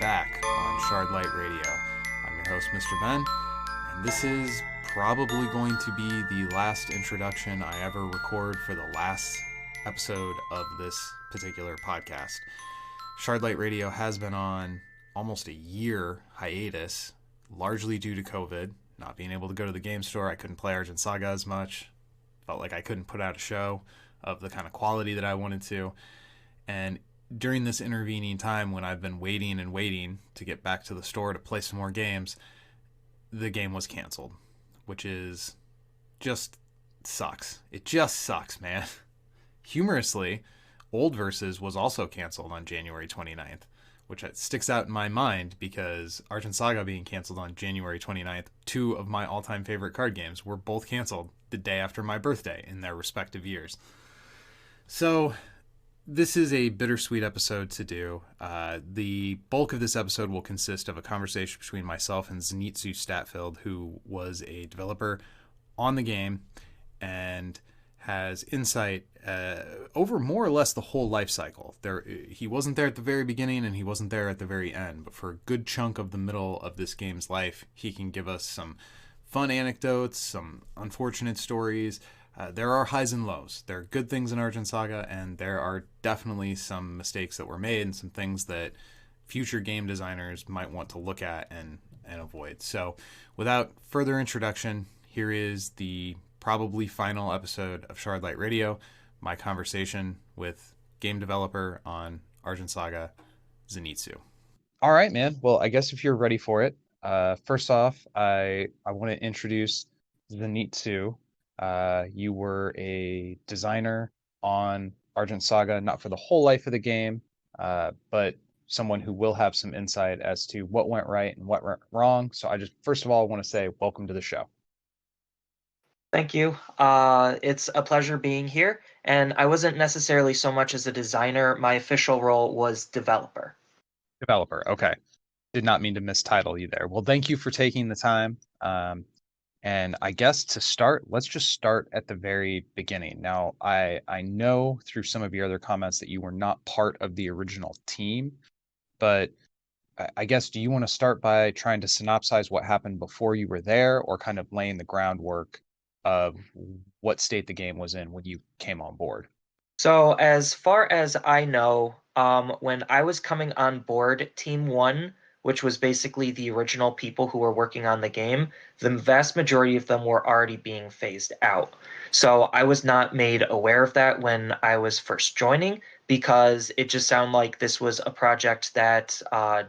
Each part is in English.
back on Shardlight Radio. I'm your host, Mr. Ben, and this is probably going to be the last introduction I ever record for the last episode of this particular podcast. Shardlight Radio has been on almost a year hiatus, largely due to COVID, not being able to go to the game store. I couldn't play Argent Saga as much. Felt like I couldn't put out a show of the kind of quality that I wanted to. And during this intervening time when I've been waiting to get back to the store to play some more games, the game was canceled, which is just sucks. It just sucks, man. Humorously, Old Versus was also canceled on January 29th, which sticks out in my mind because Argent Saga being canceled on January 29th, two of my all-time favorite card games were both canceled the day after my birthday in their respective years. So this is a bittersweet episode to do. The bulk of this episode will consist of a conversation between myself and Xanitsu Statfield, who was a developer on the game and has insight over more or less the whole life cycle. He wasn't there at the very beginning and he wasn't there at the very end, but for a good chunk of the middle of this game's life, he can give us some fun anecdotes, some unfortunate stories. There are highs and lows. There are good things in Argent Saga, and there are definitely some mistakes that were made and some things that future game designers might want to look at and avoid. So without further introduction, here is the probably final episode of Shardlight Radio, my conversation with game developer on Argent Saga, Xanitsu. All right, man. Well, I guess if you're ready for it, first off, I want to introduce Xanitsu. You were a designer on Argent Saga, not for the whole life of the game, but someone who will have some insight as to what went right and what went wrong. So I just, first of all, want to say welcome to the show. Thank you. It's a pleasure being here. And I wasn't necessarily so much as a designer. My official role was developer. Developer. Okay. Did not mean to mistitle you there. Well, thank you for taking the time. And I guess to start, let's just start at the very beginning. Now, I know through some of your other comments that you were not part of the original team, but I guess, do you want to start by trying to synopsize what happened before you were there, or kind of laying the groundwork of what state the game was in when you came on board? So as far as I know, when I was coming on board, Team 1, which was basically the original people who were working on the game, the vast majority of them were already being phased out. So I was not made aware of that when I was first joining, because it just sounded like this was a project that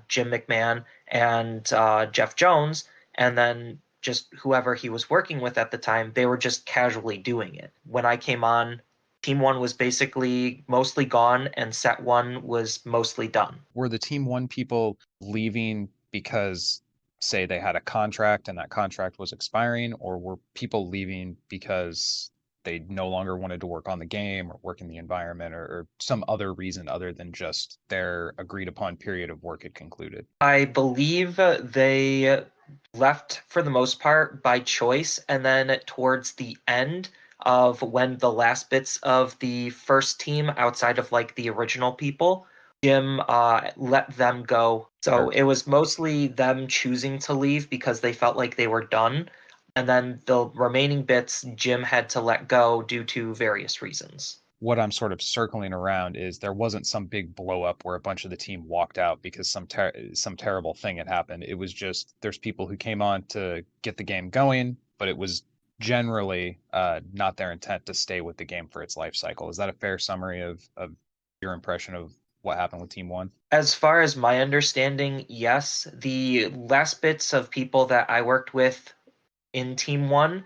Jim McMahon and Jeff Jones, and then just whoever he was working with at the time, they were just casually doing it. When I came on, Team 1 was basically mostly gone, and Set 1 was mostly done. Were the Team 1 people leaving because, say, they had a contract and that contract was expiring, or were people leaving because they no longer wanted to work on the game or work in the environment, or some other reason other than just their agreed-upon period of work had concluded? I believe they left for the most part by choice, and then towards the end of when the last bits of the first team outside of like the original people, Jim let them go. So it was mostly them choosing to leave because they felt like they were done. And then the remaining bits, Jim had to let go due to various reasons. What I'm sort of circling around is there wasn't some big blow up where a bunch of the team walked out because some terrible thing had happened. It was just there's people who came on to get the game going, but it was generally not their intent to stay with the game for its life cycle. Is that a fair summary of your impression of what happened with Team 1? As far as my understanding, yes. The last bits of people that I worked with in Team 1,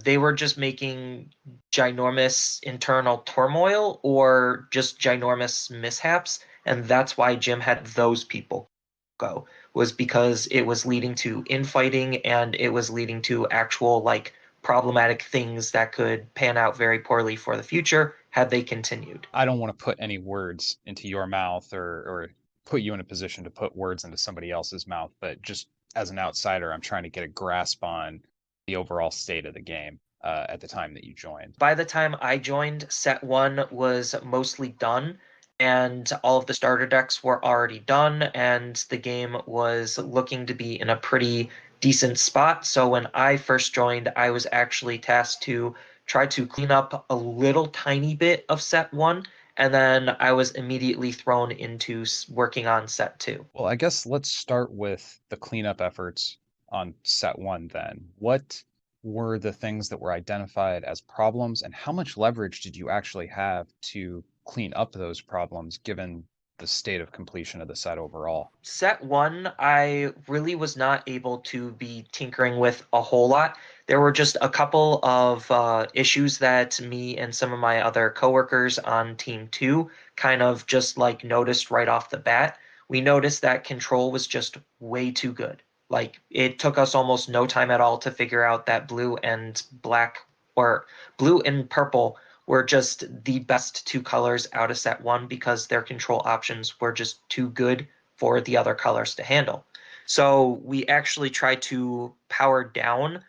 they were just making ginormous internal turmoil or just ginormous mishaps, and that's why Jim had those people go, was because it was leading to infighting and it was leading to actual like problematic things that could pan out very poorly for the future had they continued. I don't want to put any words into your mouth or put you in a position to put words into somebody else's mouth, but just as an outsider, I'm trying to get a grasp on the overall state of the game at the time that you joined. By the time I joined, Set 1 was mostly done, and all of the starter decks were already done, and the game was looking to be in a pretty decent spot. So when I first joined, I was actually tasked to try to clean up a little tiny bit of set one, and then I was immediately thrown into working on set two. Well, I guess let's start with the cleanup efforts on set one then. What were the things that were identified as problems, and how much leverage did you actually have to clean up those problems given the state of completion of the set overall? Set one, I really was not able to be tinkering with a whole lot. There were just a couple of issues that me and some of my other coworkers on team two kind of just like noticed right off the bat. We noticed that control was just way too good. Like it took us almost no time at all to figure out that blue and black or blue and purple were just the best two colors out of set one because their control options were just too good for the other colors to handle. So we actually tried to power down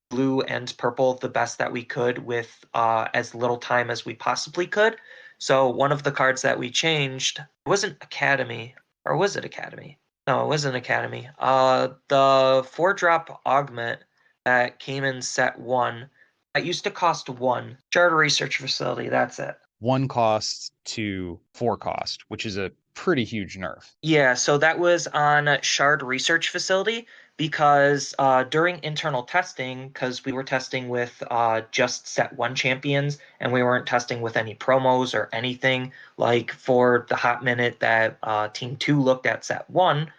blue and purple the best that we could with as little time as we possibly could. So one of the cards that we changed wasn't Academy, or was it Academy? No, it wasn't Academy. The 4-drop augment that came in set one, that used to cost one. Charter Research Facility, that's it. 1 cost to 4 cost, which is a pretty huge nerf. Yeah, so that was on Shard Research Facility because during internal testing, because we were testing with just set one champions and we weren't testing with any promos or anything, like for the hot minute that Team 2 looked at set one,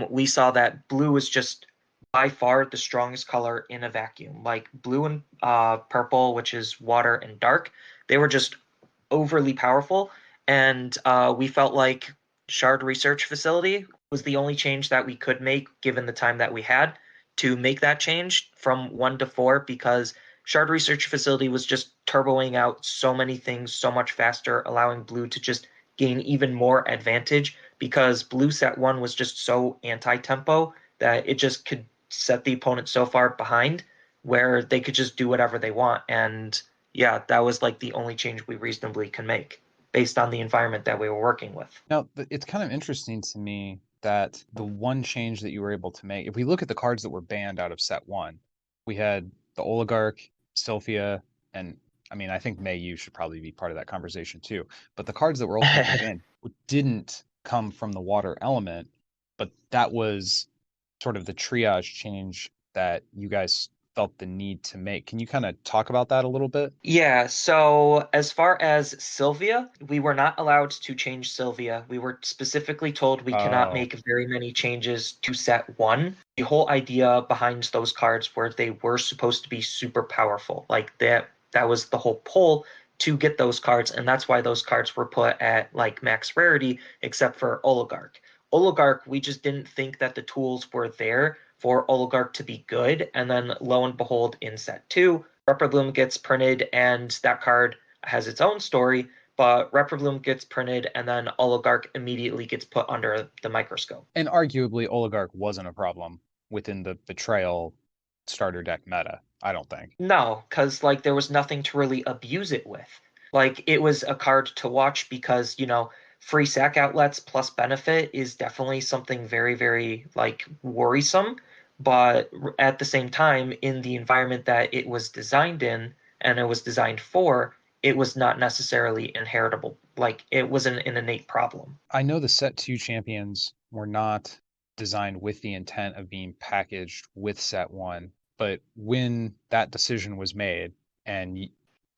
we saw that blue was just by far the strongest color in a vacuum. Like blue and purple, which is water and dark, they were just overly powerful. And we felt like Shard Research Facility was the only change that we could make given the time that we had to make that change from 1 to 4 because Shard Research Facility was just turboing out so many things so much faster, allowing blue to just gain even more advantage because blue set 1 was just so anti-tempo that it just could set the opponent so far behind where they could just do whatever they want. And yeah, that was like the only change we reasonably can make based on the environment that we were working with. Now, it's kind of interesting to me that the one change that you were able to make, if we look at the cards that were banned out of set one, we had the Oligarch, Sylphia, and I mean, I think May you should probably be part of that conversation too. But the cards that were ultimately banned didn't come from the water element, but that was sort of the triage change that you guys felt the need to make. Can you kind of talk about that a little bit? Yeah, so as far as Sylvia, we were not allowed to change Sylvia. We were specifically told we cannot make very many changes to set one. The whole idea behind those cards were they were supposed to be super powerful. Like that was the whole pull to get those cards, and that's why those cards were put at like max rarity, except for Oligarch. Oligarch, we just didn't think that the tools were there for Oligarch to be good, and then lo and behold, in set two, Reparbloom gets printed, and that card has its own story, but Reparbloom gets printed, and then Oligarch immediately gets put under the microscope. And arguably, Oligarch wasn't a problem within the Betrayal starter deck meta, I don't think. No, because like there was nothing to really abuse it with. Like it was a card to watch because, you know, free sack outlets plus benefit is definitely something very, very like worrisome. But at the same time, in the environment that it was designed in and it was designed for, it was not necessarily inheritable. Like it wasn't an innate problem. I know the set two champions were not designed with the intent of being packaged with set one, but when that decision was made and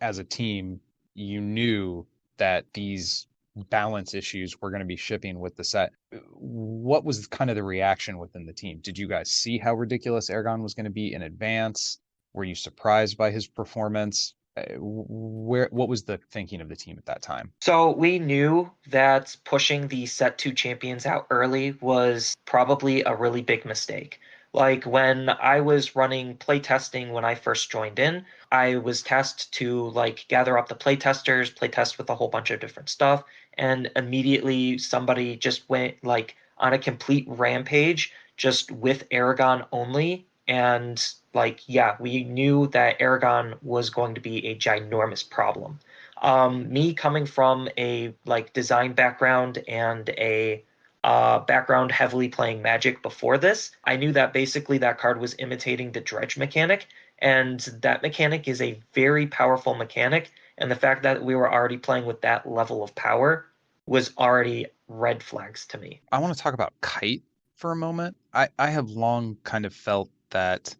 as a team, you knew that these balance issues were going to be shipping with the set. What was kind of the reaction within the team? Did you guys see how ridiculous Aragon was going to be in advance? Were you surprised by his performance? What was the thinking of the team at that time? So we knew that pushing the set two champions out early was probably a really big mistake. Like when I was running playtesting when I first joined in, I was tasked to like gather up the playtesters, playtest with a whole bunch of different stuff, and immediately somebody just went like on a complete rampage just with Aragon only. And like, yeah, we knew that Aragon was going to be a ginormous problem. Me coming from a like design background and a background heavily playing Magic before this, I knew that basically that card was imitating the dredge mechanic, and that mechanic is a very powerful mechanic, and the fact that we were already playing with that level of power was already red flags to me. I want to talk about Kite for a moment. I have long kind of felt that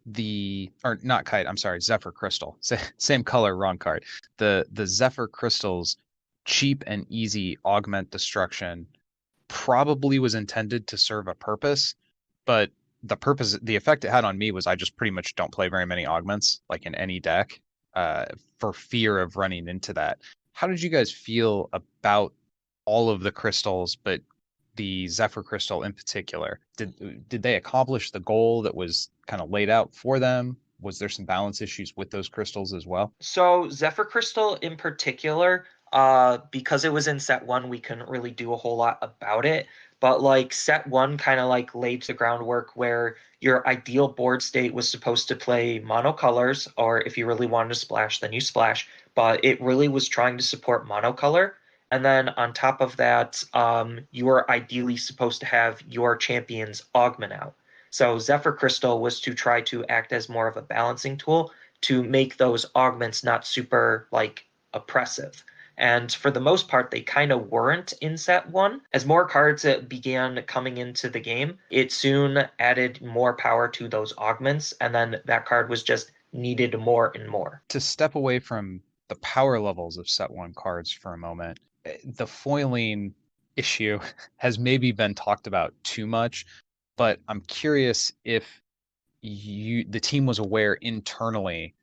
or not Kite, I'm sorry, Zephyr Crystal. Same color, wrong card. The Zephyr Crystal's cheap and easy augment destruction probably was intended to serve a purpose, but the effect it had on me was I just pretty much don't play very many augments, like in any deck, for fear of running into that. How did you guys feel about all of the crystals, but the Zephyr crystal in particular? Did they accomplish the goal that was kind of laid out for them? Was there some balance issues with those crystals as well? So Zephyr Crystal in particular, because it was in set one, we couldn't really do a whole lot about it. But like set one kind of like laid the groundwork where your ideal board state was supposed to play monocolors, or if you really wanted to splash, then you splash. But it really was trying to support monocolor. And then on top of that, you were ideally supposed to have your champions augment out. So Zephyr Crystal was to try to act as more of a balancing tool to make those augments not super like oppressive. And for the most part, they kind of weren't in set one. As more cards began coming into the game, it soon added more power to those augments, and then that card was just needed more and more. To step away from the power levels of set one cards for a moment, the foiling issue has maybe been talked about too much, but I'm curious if the team was aware internally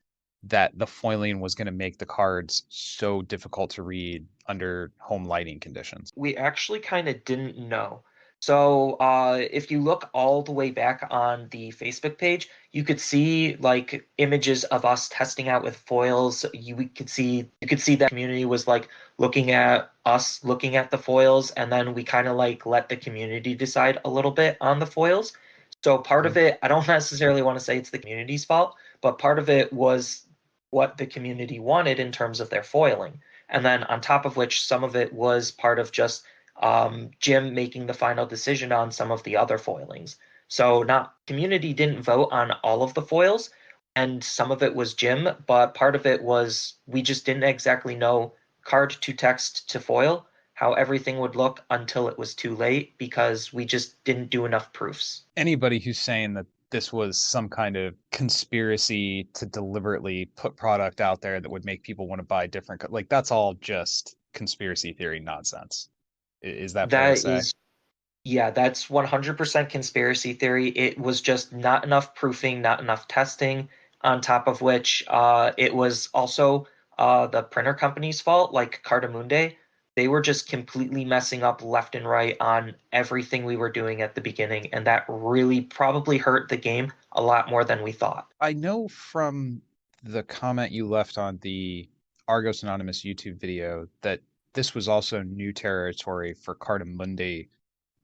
that the foiling was going to make the cards so difficult to read under home lighting conditions. We actually kind of didn't know. So if you look all the way back on the Facebook page, you could see like images of us testing out with foils. You could see that community was like looking at us looking at the foils, and then we kind of like let the community decide a little bit on the foils. So part of it, I don't necessarily want to say it's the community's fault, but part of it was what the community wanted in terms of their foiling. And then on top of which, some of it was part of just Jim making the final decision on some of the other foilings. So not community didn't vote on all of the foils, and some of it was Jim, but part of it was we just didn't exactly know card to text to foil how everything would look until it was too late because we just didn't do enough proofs. Anybody who's saying that this was some kind of conspiracy to deliberately put product out there that would make people want to buy different, like that's all just conspiracy theory nonsense. Is that fair to That say? is, yeah, that's 100% conspiracy theory. It was just not enough proofing, not enough testing, on top of which it was also the printer company's fault, like Cardamundi. They were just completely messing up left and right on everything we were doing at the beginning, and that really probably hurt the game a lot more than we thought. I know from the comment you left on the Argos Anonymous YouTube video that this was also new territory for Cardamundi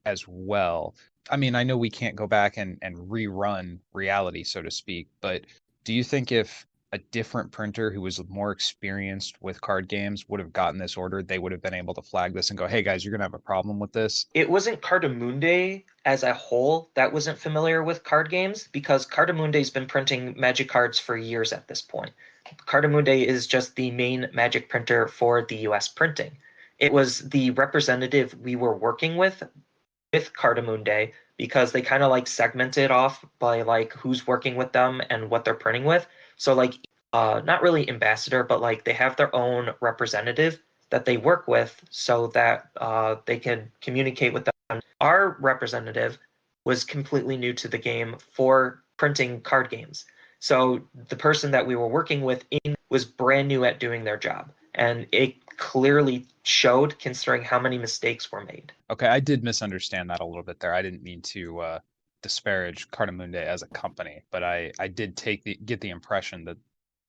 as well. I mean, I know we can't go back and rerun reality, so to speak, but do you think if a different printer who was more experienced with card games would have gotten this order, they would have been able to flag this and go, hey guys, you're going to have a problem with this? It wasn't Cardamundi as a whole that wasn't familiar with card games because Cardamundi's been printing Magic cards for years at this point. Cardamundi is just the main Magic printer for the US printing. It was the representative we were working with Cardamundi because they kind of like segmented off by like who's working with them and what they're printing with. So like not really ambassador, but like they have their own representative that they work with so that they can communicate with them. Our representative was completely new to the game for printing card games. So the person that we were working with was brand new at doing their job. And it clearly showed considering how many mistakes were made. Okay, I did misunderstand that a little bit there. I didn't mean to disparage Cardamundi as a company, but I did get the impression that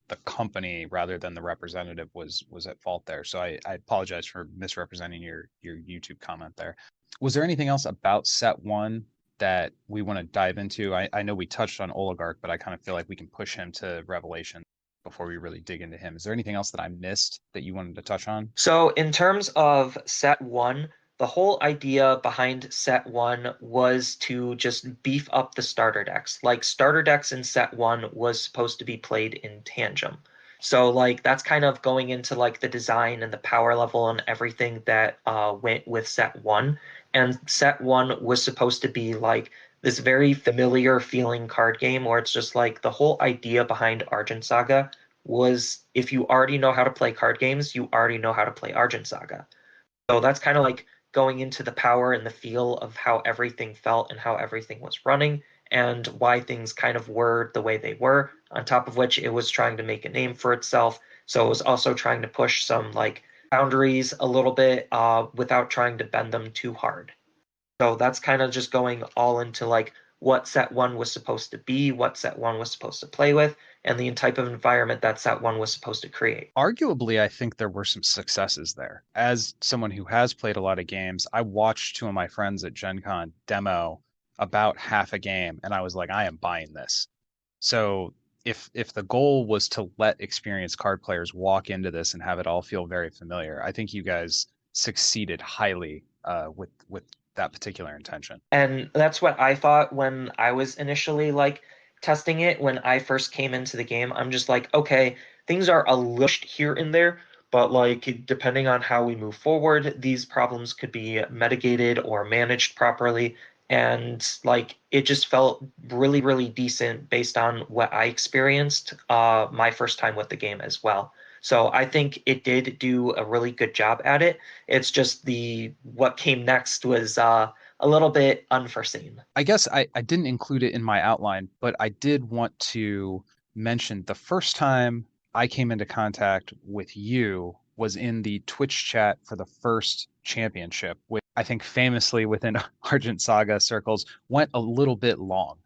the company rather than the representative was at fault there. So I apologize for misrepresenting your YouTube comment there. Was there anything else about set one that we want to dive into? I know we touched on Oligarch, but I kind of feel like we can push him to Revelation. before we really dig into him. Is there anything else that I missed that you wanted to touch on? So in terms of set one, the whole idea behind set one was to just beef up the starter decks. Like starter decks in set one was supposed to be played in tandem. So like that's kind of going into like the design and the power level and everything that went with set one. And set one was supposed to be like this very familiar feeling card game where it's just like the whole idea behind Argent Saga was if you already know how to play card games, you already know how to play Argent Saga. So that's kind of like going into the power and the feel of how everything felt and how everything was running and why things kind of were the way they were. On top of which, it was trying to make a name for itself. So it was also trying to push some like boundaries a little bit without trying to bend them too hard. So that's kind of just going all into like what set one was supposed to be, what set one was supposed to play with, and the type of environment that set one was supposed to create. Arguably, I think there were some successes there. As someone who has played a lot of games, I watched two of my friends at Gen Con demo about half a game, and I was like, I am buying this. So if the goal was to let experienced card players walk into this and have it all feel very familiar, I think you guys succeeded highly with that particular intention. And that's what I thought when I was initially like testing it when I first came into the game. I'm just like, okay, things are a little here and there, but like depending on how we move forward, these problems could be mitigated or managed properly. And like it just felt really, really decent based on what I experienced my first time with the game as well. So I think it did do a really good job at it. It's just the what came next was a little bit unforeseen. I guess I didn't include it in my outline, but I did want to mention the first time I came into contact with you was in the Twitch chat for the first championship, which I think famously within Argent Saga circles went a little bit long.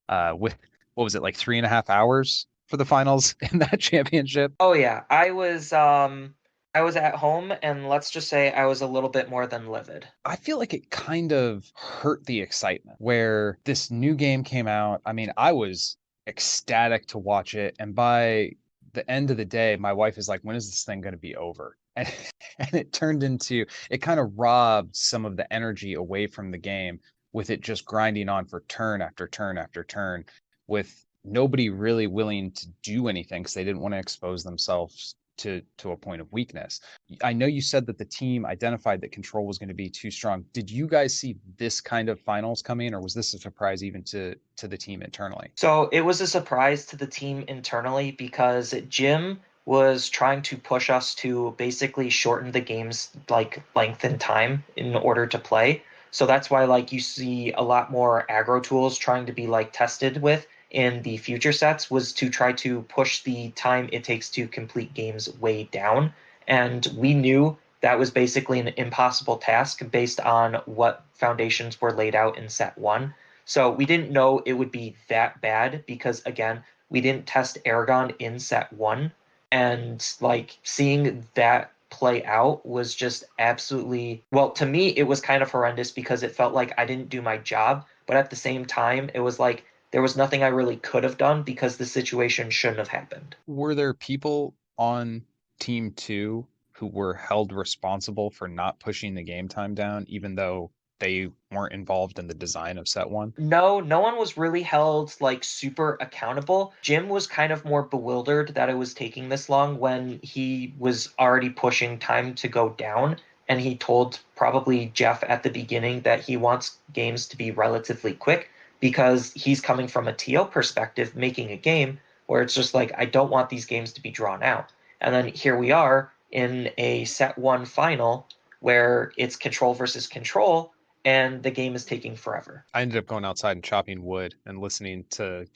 With what was it, like 3.5 hours for the finals in that championship? Oh yeah, I was at home and let's just say I was a little bit more than livid. I feel like it kind of hurt the excitement where this new game came out. I mean, I was ecstatic to watch it. And by the end of the day, my wife is like, when is this thing going to be over? And it turned into, it kind of robbed some of the energy away from the game with it just grinding on for turn after turn after turn, with nobody really willing to do anything because they didn't want to expose themselves to a point of weakness. I know you said that the team identified that control was going to be too strong. Did you guys see this kind of finals coming, or was this a surprise even to the team internally? So it was a surprise to the team internally because Jim was trying to push us to basically shorten the game's like length and time in order to play. So that's why like you see a lot more aggro tools trying to be like tested with in the future sets was to try to push the time it takes to complete games way down. And we knew that was basically an impossible task based on what foundations were laid out in set one. So we didn't know it would be that bad because again, we didn't test Aragon in set one. And like seeing that play out was just absolutely, well, to me, it was kind of horrendous because it felt like I didn't do my job. But at the same time, it was like there was nothing I really could have done because the situation shouldn't have happened. Were there people on team two who were held responsible for not pushing the game time down, even though they weren't involved in the design of set one? No, no one was really held like super accountable. Jim was kind of more bewildered that it was taking this long when he was already pushing time to go down. And he told probably Jeff at the beginning that he wants games to be relatively quick because he's coming from a TL perspective, making a game where it's just like, I don't want these games to be drawn out. And then here we are in a set one final where it's control versus control and the game is taking forever. I ended up going outside and chopping wood and listening to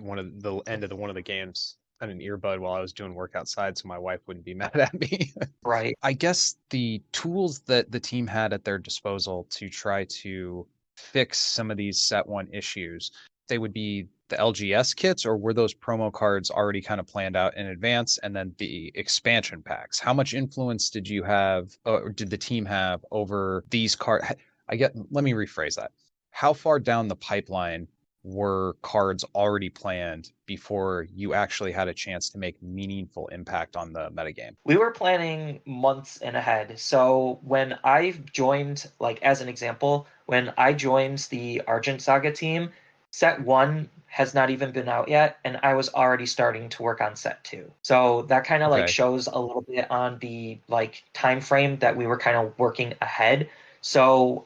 one of the end of one of the games on an earbud while I was doing work outside, so my wife wouldn't be mad at me. Right. I guess the tools that the team had at their disposal to try to fix some of these set one issues, they would be the LGS kits, or were those promo cards already kind of planned out in advance? And then the expansion packs, how much influence did you have, or did the team have over these cards? Let me rephrase that. How far down the pipeline were cards already planned before you actually had a chance to make meaningful impact on the metagame? We were planning months in ahead. So when I joined, like as an example, when I joined the Argent Saga team, set one has not even been out yet, and I was already starting to work on set two. So that kind of like Okay. shows a little bit on the like time frame that we were kind of working ahead. So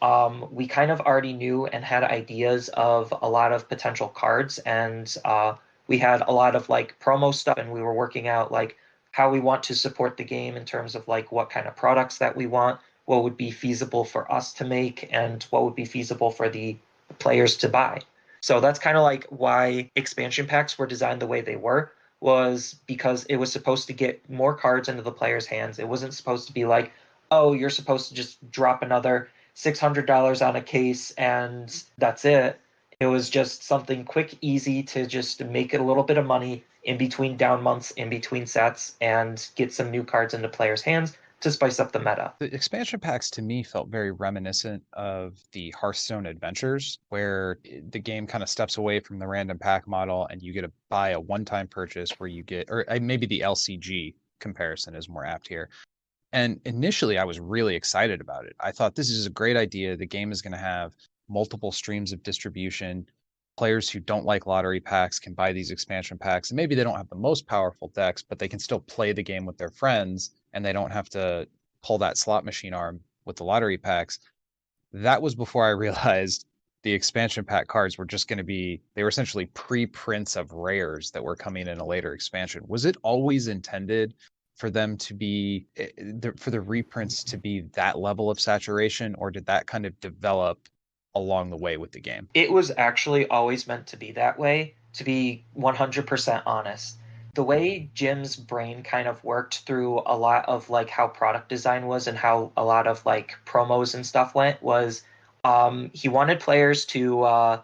we kind of already knew and had ideas of a lot of potential cards, and we had a lot of like promo stuff, and we were working out like how we want to support the game in terms of like what kind of products that we want, what would be feasible for us to make, and what would be feasible for the players to buy. So that's kind of like why expansion packs were designed the way they were, was because it was supposed to get more cards into the players' hands. It wasn't supposed to be like, oh, you're supposed to just drop another $600 on a case and that's it. It was just something quick, easy to just make it a little bit of money in between down months, in between sets, and get some new cards into players' hands to spice up the meta. The expansion packs to me felt very reminiscent of the Hearthstone Adventures, where the game kind of steps away from the random pack model and you get to buy a one-time purchase where you get, or maybe the LCG comparison is more apt here. And initially, I was really excited about it. I thought this is a great idea. The game is going to have multiple streams of distribution. Players who don't like lottery packs can buy these expansion packs. And maybe they don't have the most powerful decks, but they can still play the game with their friends and they don't have to pull that slot machine arm with the lottery packs. That was before I realized the expansion pack cards were just going to be, they were essentially pre-prints of rares that were coming in a later expansion. Was it always intended for them to be, for the reprints to be that level of saturation, or did that kind of develop along the way with the game? It was actually always meant to be that way, to be 100% honest. The way Jim's brain kind of worked through a lot of like how product design was and how a lot of like promos and stuff went was he wanted players to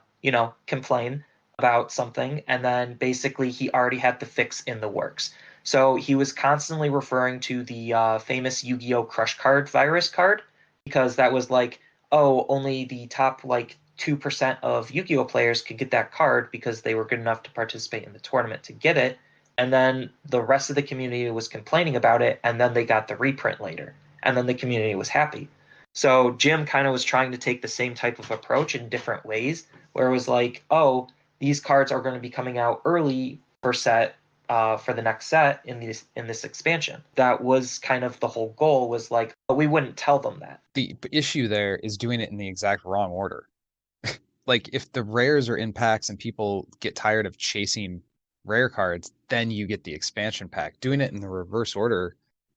complain about something, and then basically he already had the fix in the works. So he was constantly referring to the famous Yu-Gi-Oh! Crush card virus card, because that was like, oh, only the top like 2% of Yu-Gi-Oh! Players could get that card because they were good enough to participate in the tournament to get it. And then the rest of the community was complaining about it, and then they got the reprint later. And then the community was happy. So Jim kind of was trying to take the same type of approach in different ways, where it was like, oh, these cards are going to be coming out early per set, for the next set in this expansion. That was kind of the whole goal, was like, but we wouldn't tell them that. The issue there is doing it in the exact wrong order. Like if the rares are in packs and people get tired of chasing rare cards, then you get the expansion pack. Doing it in the reverse order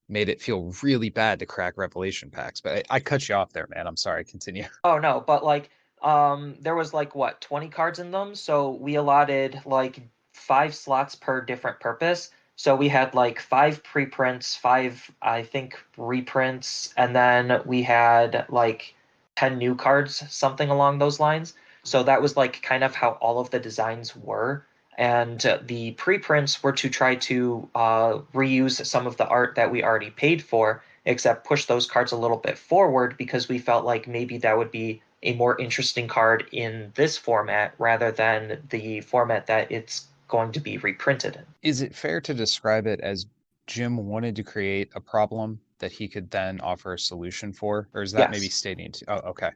made it feel really bad to crack revelation packs. But I cut you off there, man. I'm sorry. Continue. Oh no, but like there was like what, 20 cards in them, so we allotted like 5 slots per different purpose. So we had like 5 preprints, 5 I think reprints, and then we had like 10 new cards, something along those lines. So that was like kind of how all of the designs were. And the preprints were to try to reuse some of the art that we already paid for, except push those cards a little bit forward, because we felt like maybe that would be a more interesting card in this format rather than the format that it's going to be reprinted in. Is it fair to describe it as Jim wanted to create a problem that he could then offer a solution for? Or is that maybe Yes. stating to, oh, okay.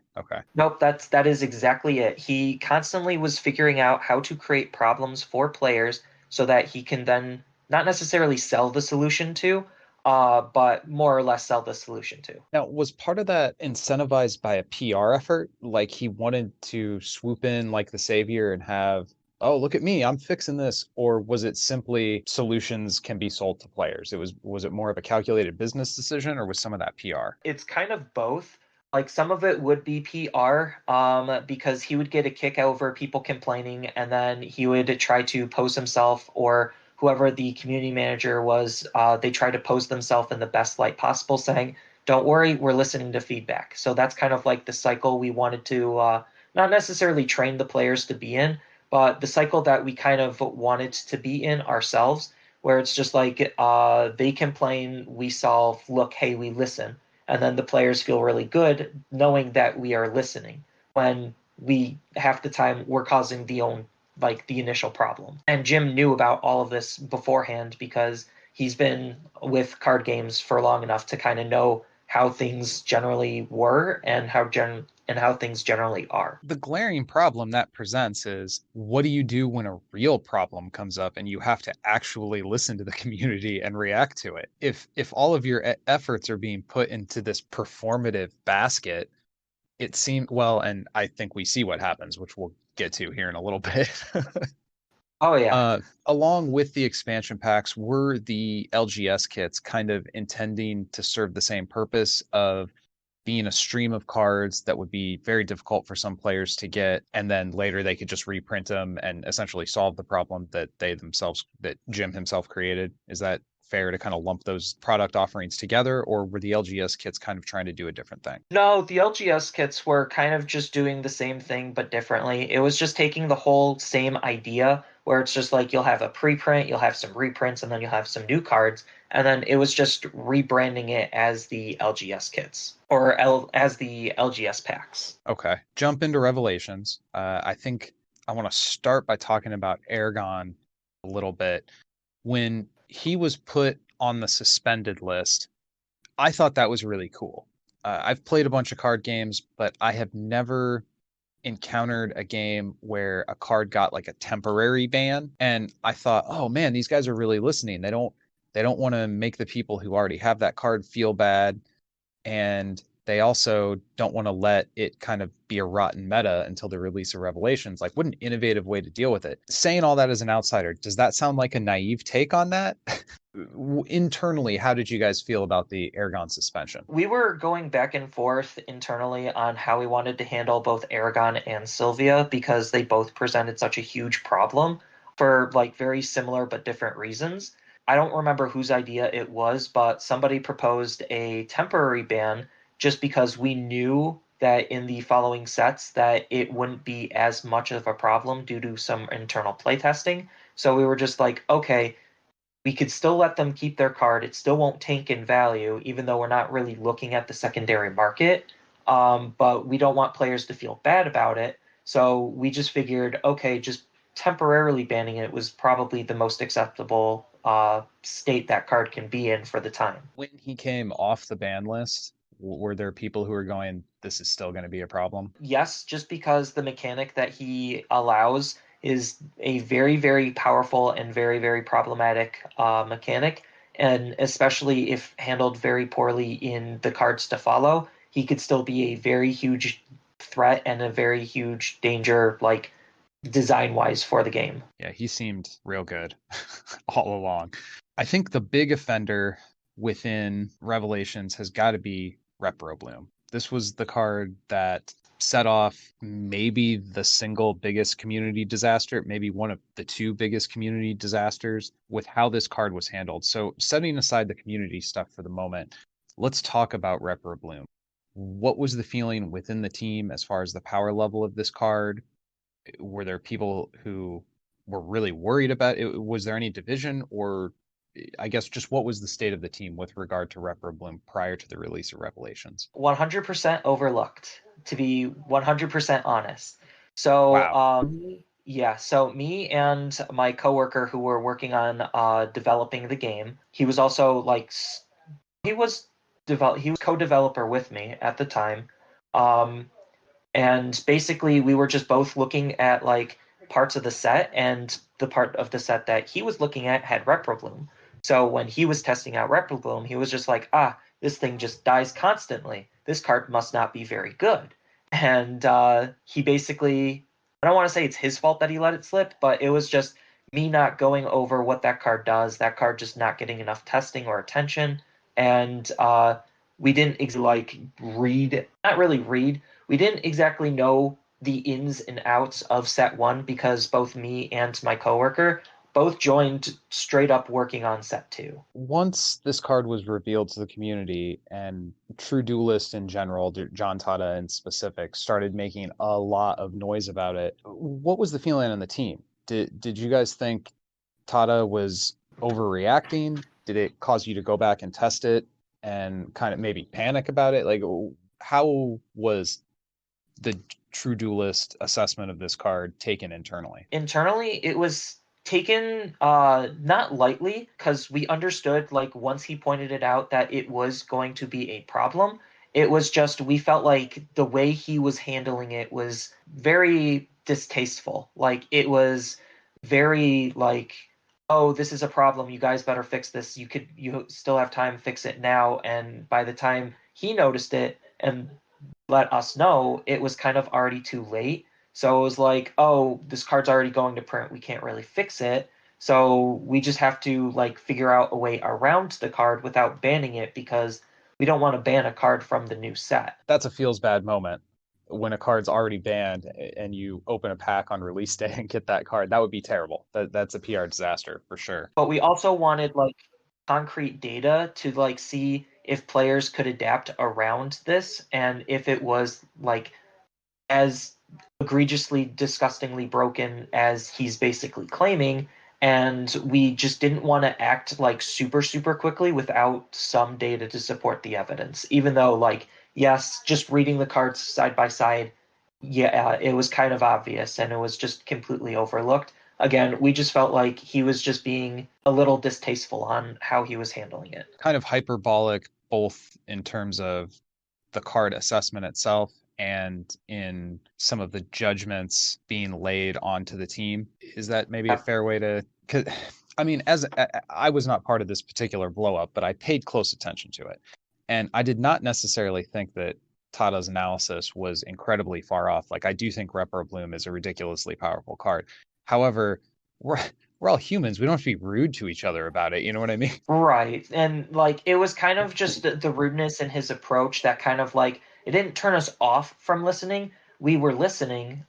Nope, that is exactly it. He constantly was figuring out how to create problems for players so that he can then not necessarily sell the solution to, but more or less sell the solution to. Now, was part of that incentivized by a PR effort? Like he wanted to swoop in like the savior and have, oh, look at me, I'm fixing this? Or was it simply solutions can be sold to players? Was it more of a calculated business decision, or was some of that PR? It's kind of both. Like some of it would be PR, because he would get a kick over people complaining, and then he would try to pose himself, or whoever the community manager was, they try to pose themselves in the best light possible, saying, "Don't worry, we're listening to feedback." So that's kind of like the cycle we wanted to not necessarily train the players to be in, but the cycle that we kind of wanted to be in ourselves, where it's just like they complain, we solve, look, hey, we listen, and then the players feel really good knowing that we are listening, when we half the time we're causing like the initial problem. And Jim knew about all of this beforehand because he's been with card games for long enough to kind of know how things generally were and how things generally are. The glaring problem that presents is, what do you do when a real problem comes up and you have to actually listen to the community and react to it? If all of your efforts are being put into this performative basket, it seemed, well, and I think we see what happens, which we'll get to here in a little bit. Oh yeah. Along with the expansion packs, were the LGS kits kind of intending to serve the same purpose of being a stream of cards that would be very difficult for some players to get, and then later they could just reprint them and essentially solve the problem that that Jim himself created? Is that fair to kind of lump those product offerings together, or were the LGS kits kind of trying to do a different thing? No, the LGS kits were kind of just doing the same thing but differently. It was just taking the whole same idea where it's just like you'll have a preprint, you'll have some reprints, and then you'll have some new cards. And then it was just rebranding it as the LGS kits or as the LGS packs. Okay. Jump into Revelations. I think I want to start by talking about Aragon a little bit. When he was put on the suspended list, I thought that was really cool. I've played a bunch of card games, but I have never encountered a game where a card got like a temporary ban, and I thought, oh man, these guys are really listening. They don't want to make the people who already have that card feel bad, and they also don't want to let it kind of be a rotten meta until the release of Revelations. Like, what an innovative way to deal with it. Saying all that as an outsider, does that sound like a naive take on that? Internally, how did you guys feel about the Aragon suspension? We were going back and forth internally on how we wanted to handle both Aragon and Sylvia because they both presented such a huge problem for like very similar but different reasons. I don't remember whose idea it was, but somebody proposed a temporary ban just because we knew that in the following sets that it wouldn't be as much of a problem due to some internal playtesting. So we were just like, okay, we could still let them keep their card. It still won't tank in value, even though we're not really looking at the secondary market. But we don't want players to feel bad about it. So we just figured, okay, just temporarily banning it was probably the most acceptable state that card can be in for the time. When he came off the ban list, were there people who were going, this is still going to be a problem? Yes, just because the mechanic that he allows is a very, very powerful and very, very problematic mechanic. And especially if handled very poorly in the cards to follow, he could still be a very huge threat and a very huge danger, like design wise, for the game. Yeah, he seemed real good all along. I think the big offender within Revelations has got to be Repro Bloom. This was the card that set off maybe the single biggest community disaster, maybe one of the two biggest community disasters with how this card was handled. So, setting aside the community stuff for the moment, let's talk about Repro Bloom. What was the feeling within the team as far as the power level of this card? Were there people who were really worried about it? Was there any division, or I guess just what was the state of the team with regard to Repro Bloom prior to the release of Revelations? 100% overlooked, to be 100% honest. So, Wow. yeah, so me and my coworker who were working on developing the game, he was also like he was co-developer with me at the time. Um, and basically we were just both looking at like parts of the set, and the part of the set that he was looking at had Repro Bloom. So when he was testing out Repro Bloom, he was just like, this thing just dies constantly. This card must not be very good. And he basically, I don't want to say it's his fault that he let it slip, but it was just me not going over what that card does, that card just not getting enough testing or attention. And we didn't not really read, we didn't exactly know the ins and outs of set one because both me and my coworker both joined straight up working on set two. Once this card was revealed to the community and True Duelist in general, John Tata in specific, started making a lot of noise about it, what was the feeling on the team? Did you guys think Tata was overreacting? Did it cause you to go back and test it and kind of maybe panic about it? Like, how was the True Duelist assessment of this card taken internally? Internally, it was taken not lightly, because we understood, like, once he pointed it out, that it was going to be a problem. It was just, we felt like the way he was handling it was very distasteful. Like, it was very like, oh, this is a problem, you guys better fix this, you still have time, fix it now. And by the time he noticed it and let us know, it was kind of already too late. So it was like, oh, this card's already going to print, we can't really fix it. So we just have to like figure out a way around the card without banning it, because we don't want to ban a card from the new set. That's a feels bad moment when a card's already banned and you open a pack on release day and get that card. That would be terrible. That's a PR disaster for sure. But we also wanted like concrete data to like see if players could adapt around this, and if it was like as egregiously, disgustingly broken as he's basically claiming. And we just didn't want to act like super, super quickly without some data to support the evidence. Even though, like, yes, just reading the cards side by side, yeah, it was kind of obvious and it was just completely overlooked. Again, we just felt like he was just being a little distasteful on how he was handling it. Kind of hyperbolic, both in terms of the card assessment itself and in some of the judgments being laid onto the team. Is that maybe a fair way to? 'Cause, I mean, as I was not part of this particular blow up, but I paid close attention to it, and I did not necessarily think that Tada's analysis was incredibly far off. Like, I do think Repro Bloom is a ridiculously powerful card. However, we're all humans. We don't have to be rude to each other about it. You know what I mean? Right. And like it was kind of just the rudeness in his approach that kind of like it didn't turn us off from listening. We were listening.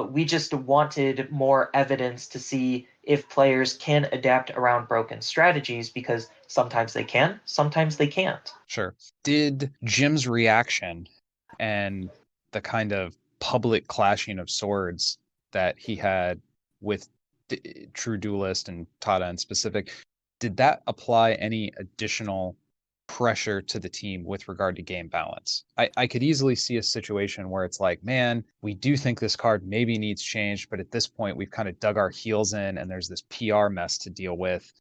We just wanted more evidence to see if players can adapt around broken strategies, because sometimes they can, sometimes they can't. Sure. Did Jim's reaction and the kind of public clashing of swords that he had with True Duelist and Tada in specific, did that apply any additional pressure to the team with regard to game balance? I could easily see a situation where it's like, man, we do think this card maybe needs change, but at this point we've kind of dug our heels in and there's this PR mess to deal with.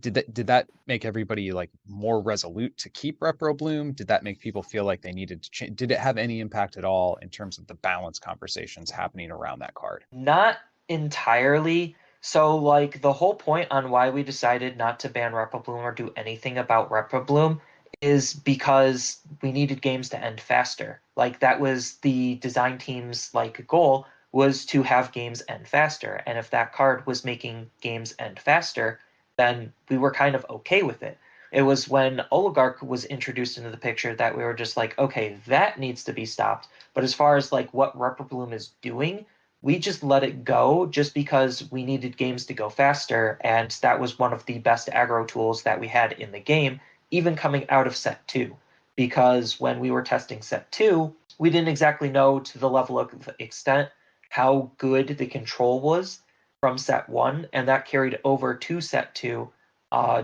Did that make everybody like more resolute to keep Repro Bloom? Did that make people feel like they needed to change? Did it have any impact at all in terms of the balance conversations happening around that card? Not entirely. So, like, the whole point on why we decided not to ban Repro Bloom or do anything about Repro Bloom is because we needed games to end faster. Like, that was the design team's, like, goal, was to have games end faster. And if that card was making games end faster, then we were kind of okay with it. It was when Oligarch was introduced into the picture that we were just like, okay, that needs to be stopped. But as far as, like, what Repro Bloom is doing, we just let it go just because we needed games to go faster, and that was one of the best aggro tools that we had in the game, even coming out of set 2. Because when we were testing set 2, we didn't exactly know to the level of extent how good the control was from set 1, and that carried over to set 2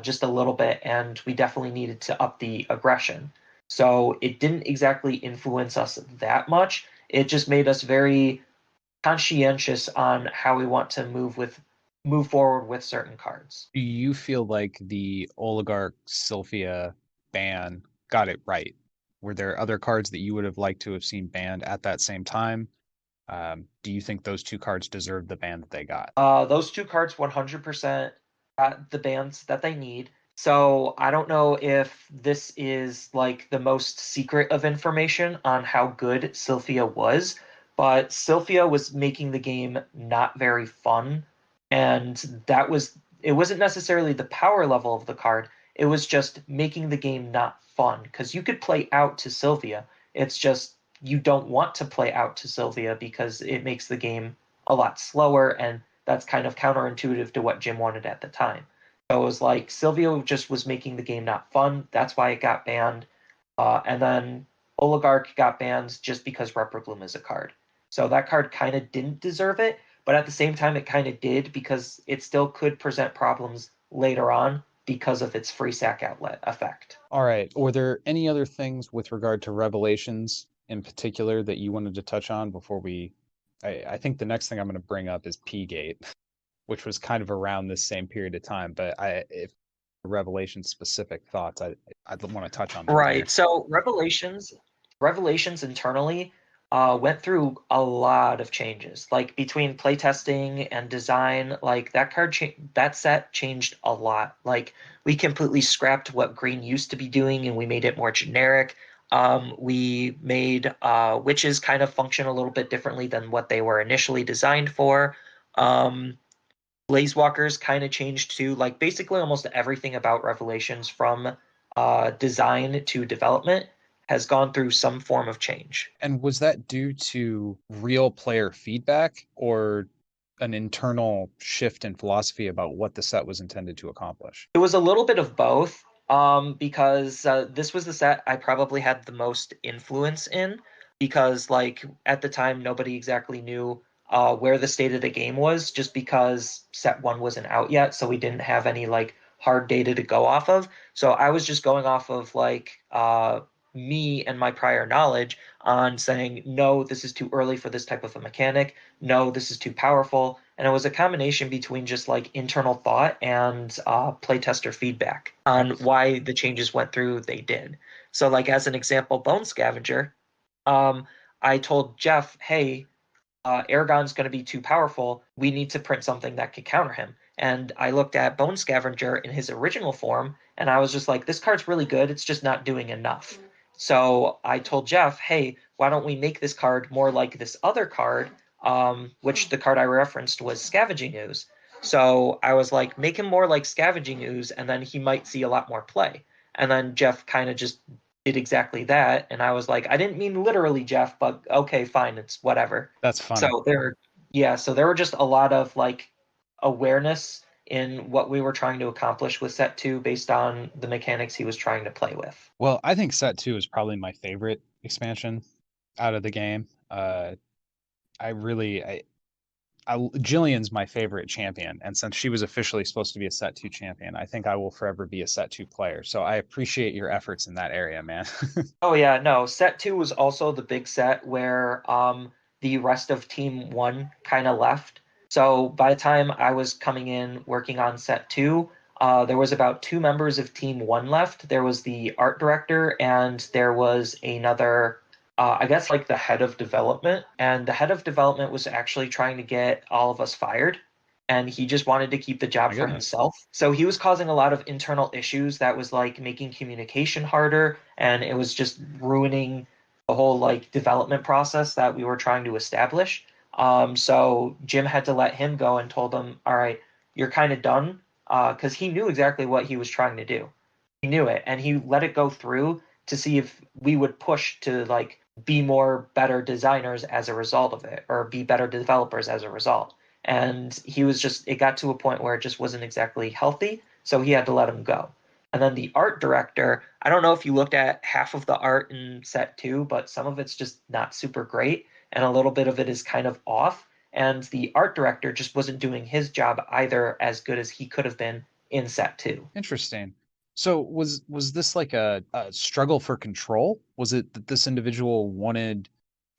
just a little bit, and we definitely needed to up the aggression. So it didn't exactly influence us that much. It just made us very conscientious on how we want to move forward with certain cards. Do you feel like the Oligarch Sylphia ban got it right? Were there other cards that you would have liked to have seen banned at that same time? Do you think those two cards deserve the ban that they got? Those two cards 100% got the bans that they need. So I don't know if this is like the most secret of information on how good Sylphia was, but Sylphia was making the game not very fun. And it wasn't necessarily the power level of the card, it was just making the game not fun. Because you could play out to Sylphia, it's just you don't want to play out to Sylphia because it makes the game a lot slower, and that's kind of counterintuitive to what Jim wanted at the time. So it was like Sylphia just was making the game not fun. That's why it got banned. And then Oligarch got banned just because Repro Bloom is a card. So that card kind of didn't deserve it, but at the same time it kind of did, because it still could present problems later on because of its free sack outlet effect. All right. Were there any other things with regard to Revelations in particular that you wanted to touch on before I think the next thing I'm going to bring up is P-Gate, which was kind of around this same period of time. But if Revelation specific thoughts, I'd want to touch on those. Right. Here. So Revelations internally went through a lot of changes. Like between playtesting and design, like that set changed a lot. Like we completely scrapped what green used to be doing and we made it more generic. We made witches kind of function a little bit differently than what they were initially designed for. Blazewalkers kind of changed too. Like basically almost everything about Revelations from design to development has gone through some form of change. And was that due to real player feedback or an internal shift in philosophy about what the set was intended to accomplish? It was a little bit of both, because this was the set I probably had the most influence in, because like at the time nobody exactly knew where the state of the game was, just because set one wasn't out yet, so we didn't have any like hard data to go off of. So I was just going off of like me and my prior knowledge on saying, no, this is too early for this type of a mechanic. No, this is too powerful. And it was a combination between just like internal thought and playtester feedback on why the changes went through they did. So like as an example, Bone Scavenger, I told Jeff, hey, Aragon's going to be too powerful. We need to print something that could counter him. And I looked at Bone Scavenger in his original form, and I was just like, this card's really good. It's just not doing enough. So I told Jeff, hey, why don't we make this card more like this other card, which the card I referenced was Scavenging Ooze. So I was like, make him more like Scavenging Ooze, and then he might see a lot more play. And then Jeff kind of just did exactly that. And I was like, I didn't mean literally, Jeff, but okay, fine, it's whatever. That's funny. So there were just a lot of like awareness in what we were trying to accomplish with set two based on the mechanics he was trying to play with. Well, I think set two is probably my favorite expansion out of the game. Jillian's my favorite champion, and since she was officially supposed to be a set two champion, I think I will forever be a set two player. So I appreciate your efforts in that area, man. Oh yeah, no, set two was also the big set where the rest of team one kind of left. So by the time I was coming in working on set two, there was about 2 members of team one left. There was the art director and there was another, I guess like the head of development. And the head of development was actually trying to get all of us fired. And he just wanted to keep the job for himself. So he was causing a lot of internal issues that was like making communication harder. And it was just ruining the whole like development process that we were trying to establish. So Jim had to let him go and told him, all right, you're kind of done. Because he knew exactly what he was trying to do. He knew it, and he let it go through to see if we would push to like be more better designers as a result of it, or be better developers as a result. And it got to a point where it just wasn't exactly healthy, so he had to let him go. And then the art director, I don't know if you looked at half of the art in set two, but some of it's just not super great, and a little bit of it is kind of off. And the art director just wasn't doing his job either as good as he could have been in set two. Interesting. So was this like a struggle for control? Was it that this individual wanted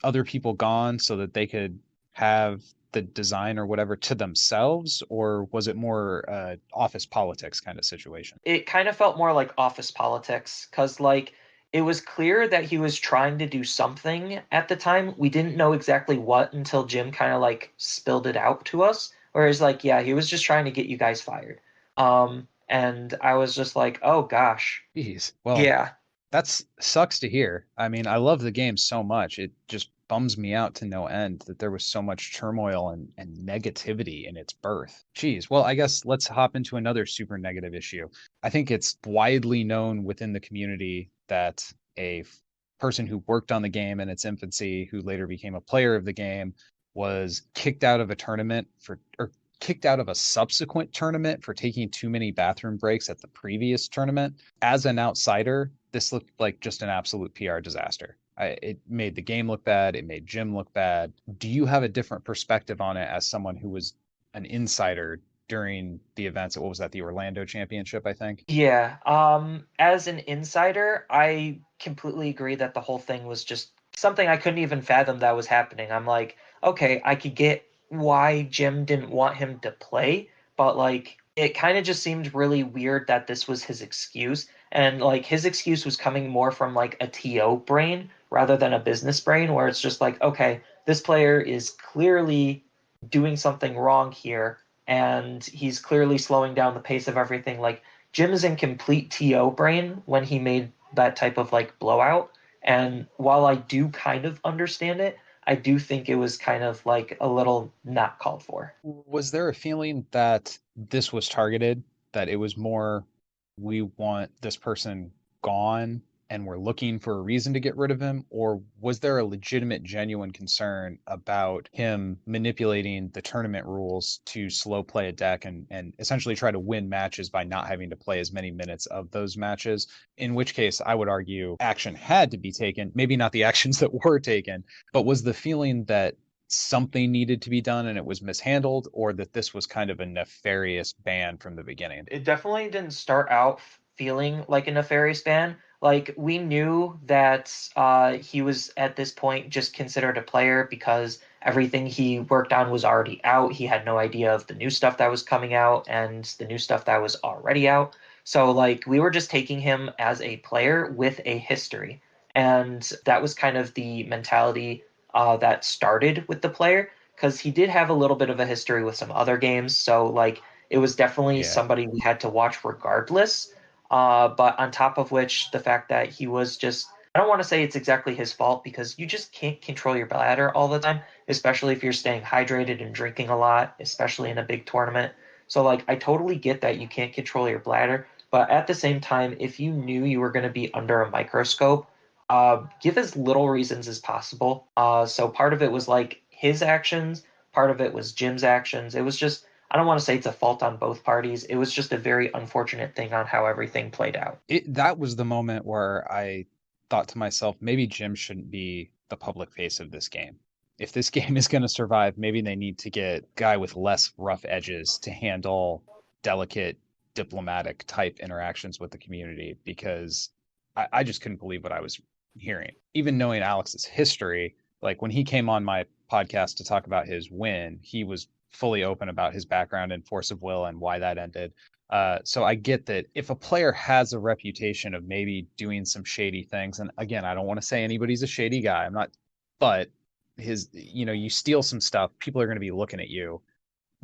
other people gone so that they could have the design or whatever to themselves, or was it more office politics kind of situation? It kind of felt more like office politics, because like it was clear that he was trying to do something at the time. We didn't know exactly what until Jim kind of like spilled it out to us. Whereas like, yeah, he was just trying to get you guys fired. And I was just like, oh gosh. Jeez. Well, Yeah. That sucks to hear. I mean, I love the game so much. It just bums me out to no end that there was so much turmoil and negativity in its birth. Geez. Well, I guess let's hop into another super negative issue. I think it's widely known within the community that a person who worked on the game in its infancy, who later became a player of the game, was kicked out of a tournament or kicked out of a subsequent tournament for taking too many bathroom breaks at the previous tournament. As an outsider, this looked like just an absolute PR disaster. It made the game look bad. It made Jim look bad. Do you have a different perspective on it as someone who was an insider during the events? What was that? The Orlando Championship, I think? Yeah. As an insider, I completely agree that the whole thing was just something I couldn't even fathom that was happening. I'm like, okay, I could get why Jim didn't want him to play, but like it kind of just seemed really weird that this was his excuse. And like his excuse was coming more from like a TO brain rather than a business brain, where it's just like, okay, this player is clearly doing something wrong here, and he's clearly slowing down the pace of everything. Like Jim is in complete TO brain when he made that type of like blowout. And while I do kind of understand it, I do think it was kind of like a little not called for. Was there a feeling that this was targeted, that it was more, we want this person gone and we're looking for a reason to get rid of him? Or was there a legitimate, genuine concern about him manipulating the tournament rules to slow play a deck and essentially try to win matches by not having to play as many minutes of those matches? In which case, I would argue action had to be taken, maybe not the actions that were taken, but was the feeling that something needed to be done and it was mishandled, or that this was kind of a nefarious ban from the beginning? It definitely didn't start out feeling like a nefarious ban. Like we knew that he was at this point just considered a player because everything he worked on was already out. He had no idea of the new stuff that was coming out and the new stuff that was already out. So like we were just taking him as a player with a history, and that was kind of the mentality that started with the player, because he did have a little bit of a history with some other games. So like it was definitely Yeah. somebody we had to watch regardless. But on top of which, the fact that he was just, I don't want to say it's exactly his fault, because you just can't control your bladder all the time, especially if you're staying hydrated and drinking a lot, especially in a big tournament. So, like, I totally get that you can't control your bladder. But at the same time, if you knew you were going to be under a microscope, give as little reasons as possible. So part of it was like his actions, part of it was Jim's actions. It was just, I don't want to say it's a fault on both parties. It was just a very unfortunate thing on how everything played out. That was the moment where I thought to myself, maybe Jim shouldn't be the public face of this game. If this game is going to survive, maybe they need to get a guy with less rough edges to handle delicate diplomatic type interactions with the community, because I just couldn't believe what I was hearing. Even knowing Alex's history, like when he came on my podcast to talk about his win, he was fully open about his background and force of will and why that ended. So I get that if a player has a reputation of maybe doing some shady things, and again, I don't want to say anybody's a shady guy. I'm not, but you steal some stuff, people are going to be looking at you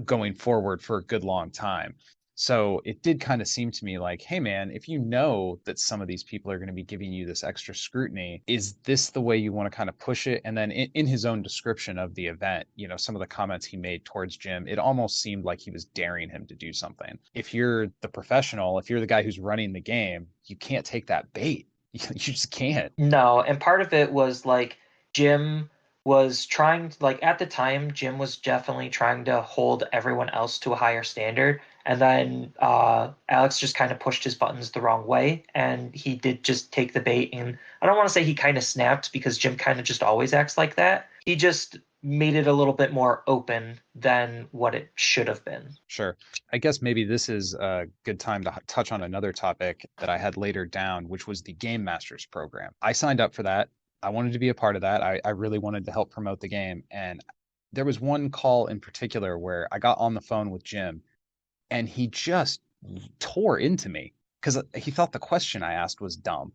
going forward for a good long time. So it did kind of seem to me like, hey man, if you know that some of these people are going to be giving you this extra scrutiny, is this the way you want to kind of push it? And then in his own description of the event, some of the comments he made towards Jim, it almost seemed like he was daring him to do something. If you're the professional, if you're the guy who's running the game, you can't take that bait. You just can't. No, and part of it was like Jim was trying, like at the time, Jim was definitely trying to hold everyone else to a higher standard. And then Alex just kind of pushed his buttons the wrong way, and he did just take the bait. And I don't want to say he kind of snapped, because Jim kind of just always acts like that. He just made it a little bit more open than what it should have been. Sure. I guess maybe this is a good time to touch on another topic that I had later down, which was the Game Masters program. I signed up for that. I wanted to be a part of that. I really wanted to help promote the game. And there was one call in particular where I got on the phone with Jim and he just tore into me because he thought the question I asked was dumb.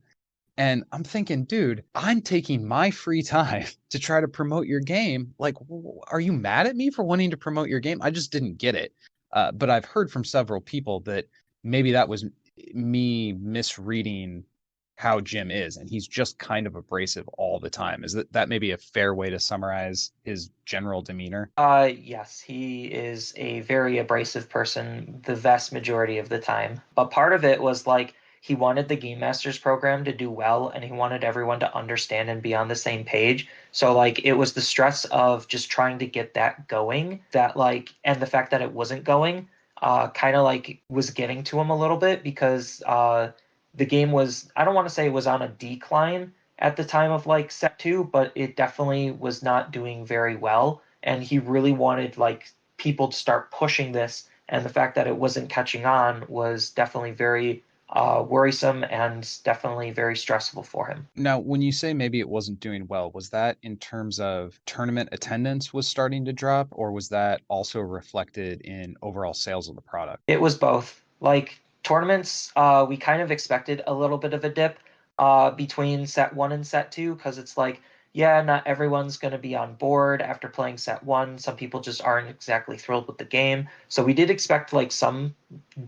And I'm thinking, dude, I'm taking my free time to try to promote your game. Like, are you mad at me for wanting to promote your game? I just didn't get it. But I've heard from several people that maybe that was me misreading how Jim is, and he's just kind of abrasive all the time. Is that maybe a fair way to summarize his general demeanor? Yes, he is a very abrasive person the vast majority of the time. But part of it was like he wanted the Game Masters program to do well, and he wanted everyone to understand and be on the same page. So like it was the stress of just trying to get that going, that like, and the fact that it wasn't going, kind of like was getting to him a little bit, because the game was, I don't want to say it was on a decline at the time of like set two, but it definitely was not doing very well. And he really wanted like people to start pushing this. And the fact that it wasn't catching on was definitely very worrisome and definitely very stressful for him. Now, when you say maybe it wasn't doing well, was that in terms of tournament attendance was starting to drop, or was that also reflected in overall sales of the product? It was both. Like tournaments, we kind of expected a little bit of a dip between set one and set two because it's like, yeah, not everyone's going to be on board after playing set one. Some people just aren't exactly thrilled with the game. So we did expect like some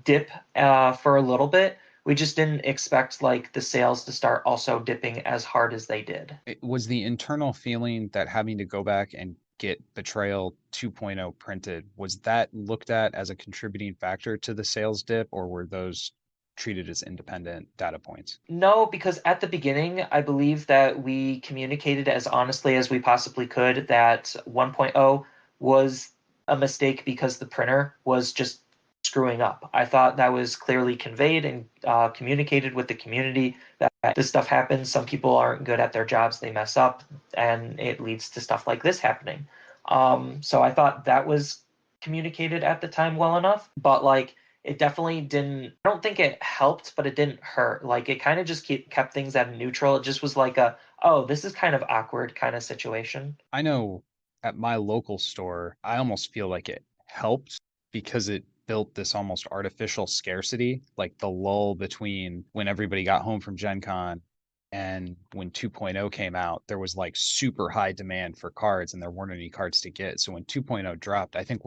dip for a little bit. We just didn't expect like the sales to start also dipping as hard as they did. Was the internal feeling that having to go back and get Betrayal 2.0 printed, was that looked at as a contributing factor to the sales dip, or were those treated as independent data points? No, because at the beginning, I believe that we communicated as honestly as we possibly could that 1.0 was a mistake because the printer was just screwing up. I thought that was clearly conveyed and communicated with the community that this stuff happens. Some people aren't good at their jobs, they mess up, and it leads to stuff like this happening. So I thought that was communicated at the time well enough, but like it definitely didn't. I don't think it helped, but it didn't hurt. Like it kind of just kept things at a neutral. It just was like a, oh, this is kind of awkward kind of situation. I know at my local store, I almost feel like it helped because it built this almost artificial scarcity, like the lull between when everybody got home from Gen Con and when 2.0 came out, there was like super high demand for cards and there weren't any cards to get. So when 2.0 dropped, I think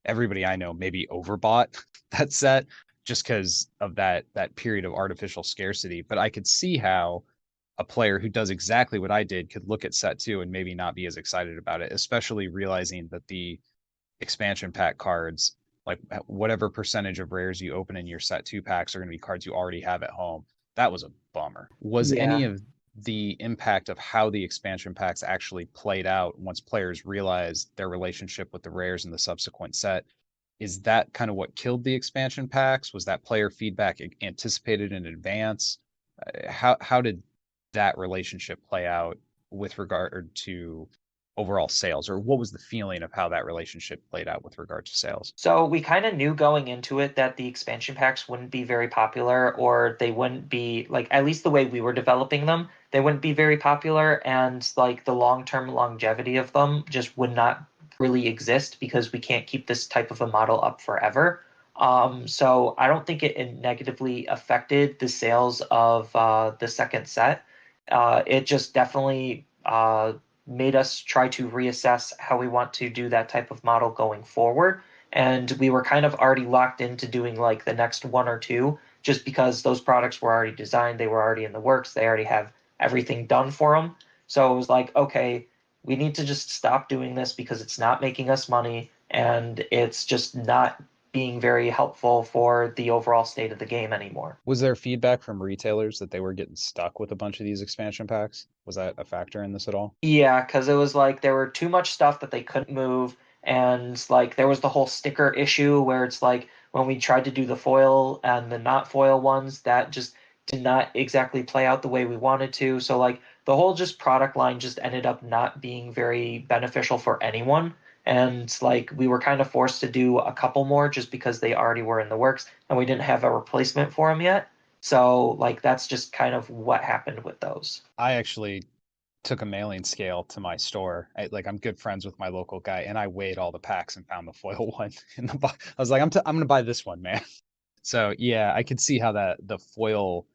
everybody I know maybe overbought that set just because of that period of artificial scarcity. But I could see how a player who does exactly what I did could look at set two and maybe not be as excited about it, especially realizing that the expansion pack cards, like whatever percentage of rares you open in your set two packs, are going to be cards you already have at home. That was a bummer. Was any Yeah. of the impact of how the expansion packs actually played out once players realized their relationship with the rares in the subsequent set? Is that kind of what killed the expansion packs? Was that player feedback anticipated in advance? How did that relationship play out with regard to overall sales, or what was the feeling of how that relationship played out with regard to sales? So we kind of knew going into it that the expansion packs wouldn't be very popular, or they wouldn't be like, at least the way we were developing them, they wouldn't be very popular, and like the long-term longevity of them just would not really exist because we can't keep this type of a model up forever. So I don't think it negatively affected the sales of the second set. It just definitely made us try to reassess how we want to do that type of model going forward. And we were kind of already locked into doing like the next one or two, just because those products were already designed, they were already in the works, they already have everything done for them. So it was like, okay, we need to just stop doing this because it's not making us money and it's just not being very helpful for the overall state of the game anymore. Was there feedback from retailers that they were getting stuck with a bunch of these expansion packs? Was that a factor in this at all? Yeah, because it was like there were too much stuff that they couldn't move, and like there was the whole sticker issue where it's like when we tried to do the foil and the not foil ones, that just did not exactly play out the way we wanted to. So like the whole just product line just ended up not being very beneficial for anyone. And like we were kind of forced to do a couple more just because they already were in the works and we didn't have a replacement for them yet. So like that's just kind of what happened with those. I actually took a mailing scale to my store. I'm good friends with my local guy, and I weighed all the packs and found the foil one in the box. I was like, I'm gonna buy this one, man. So yeah, I could see how the foil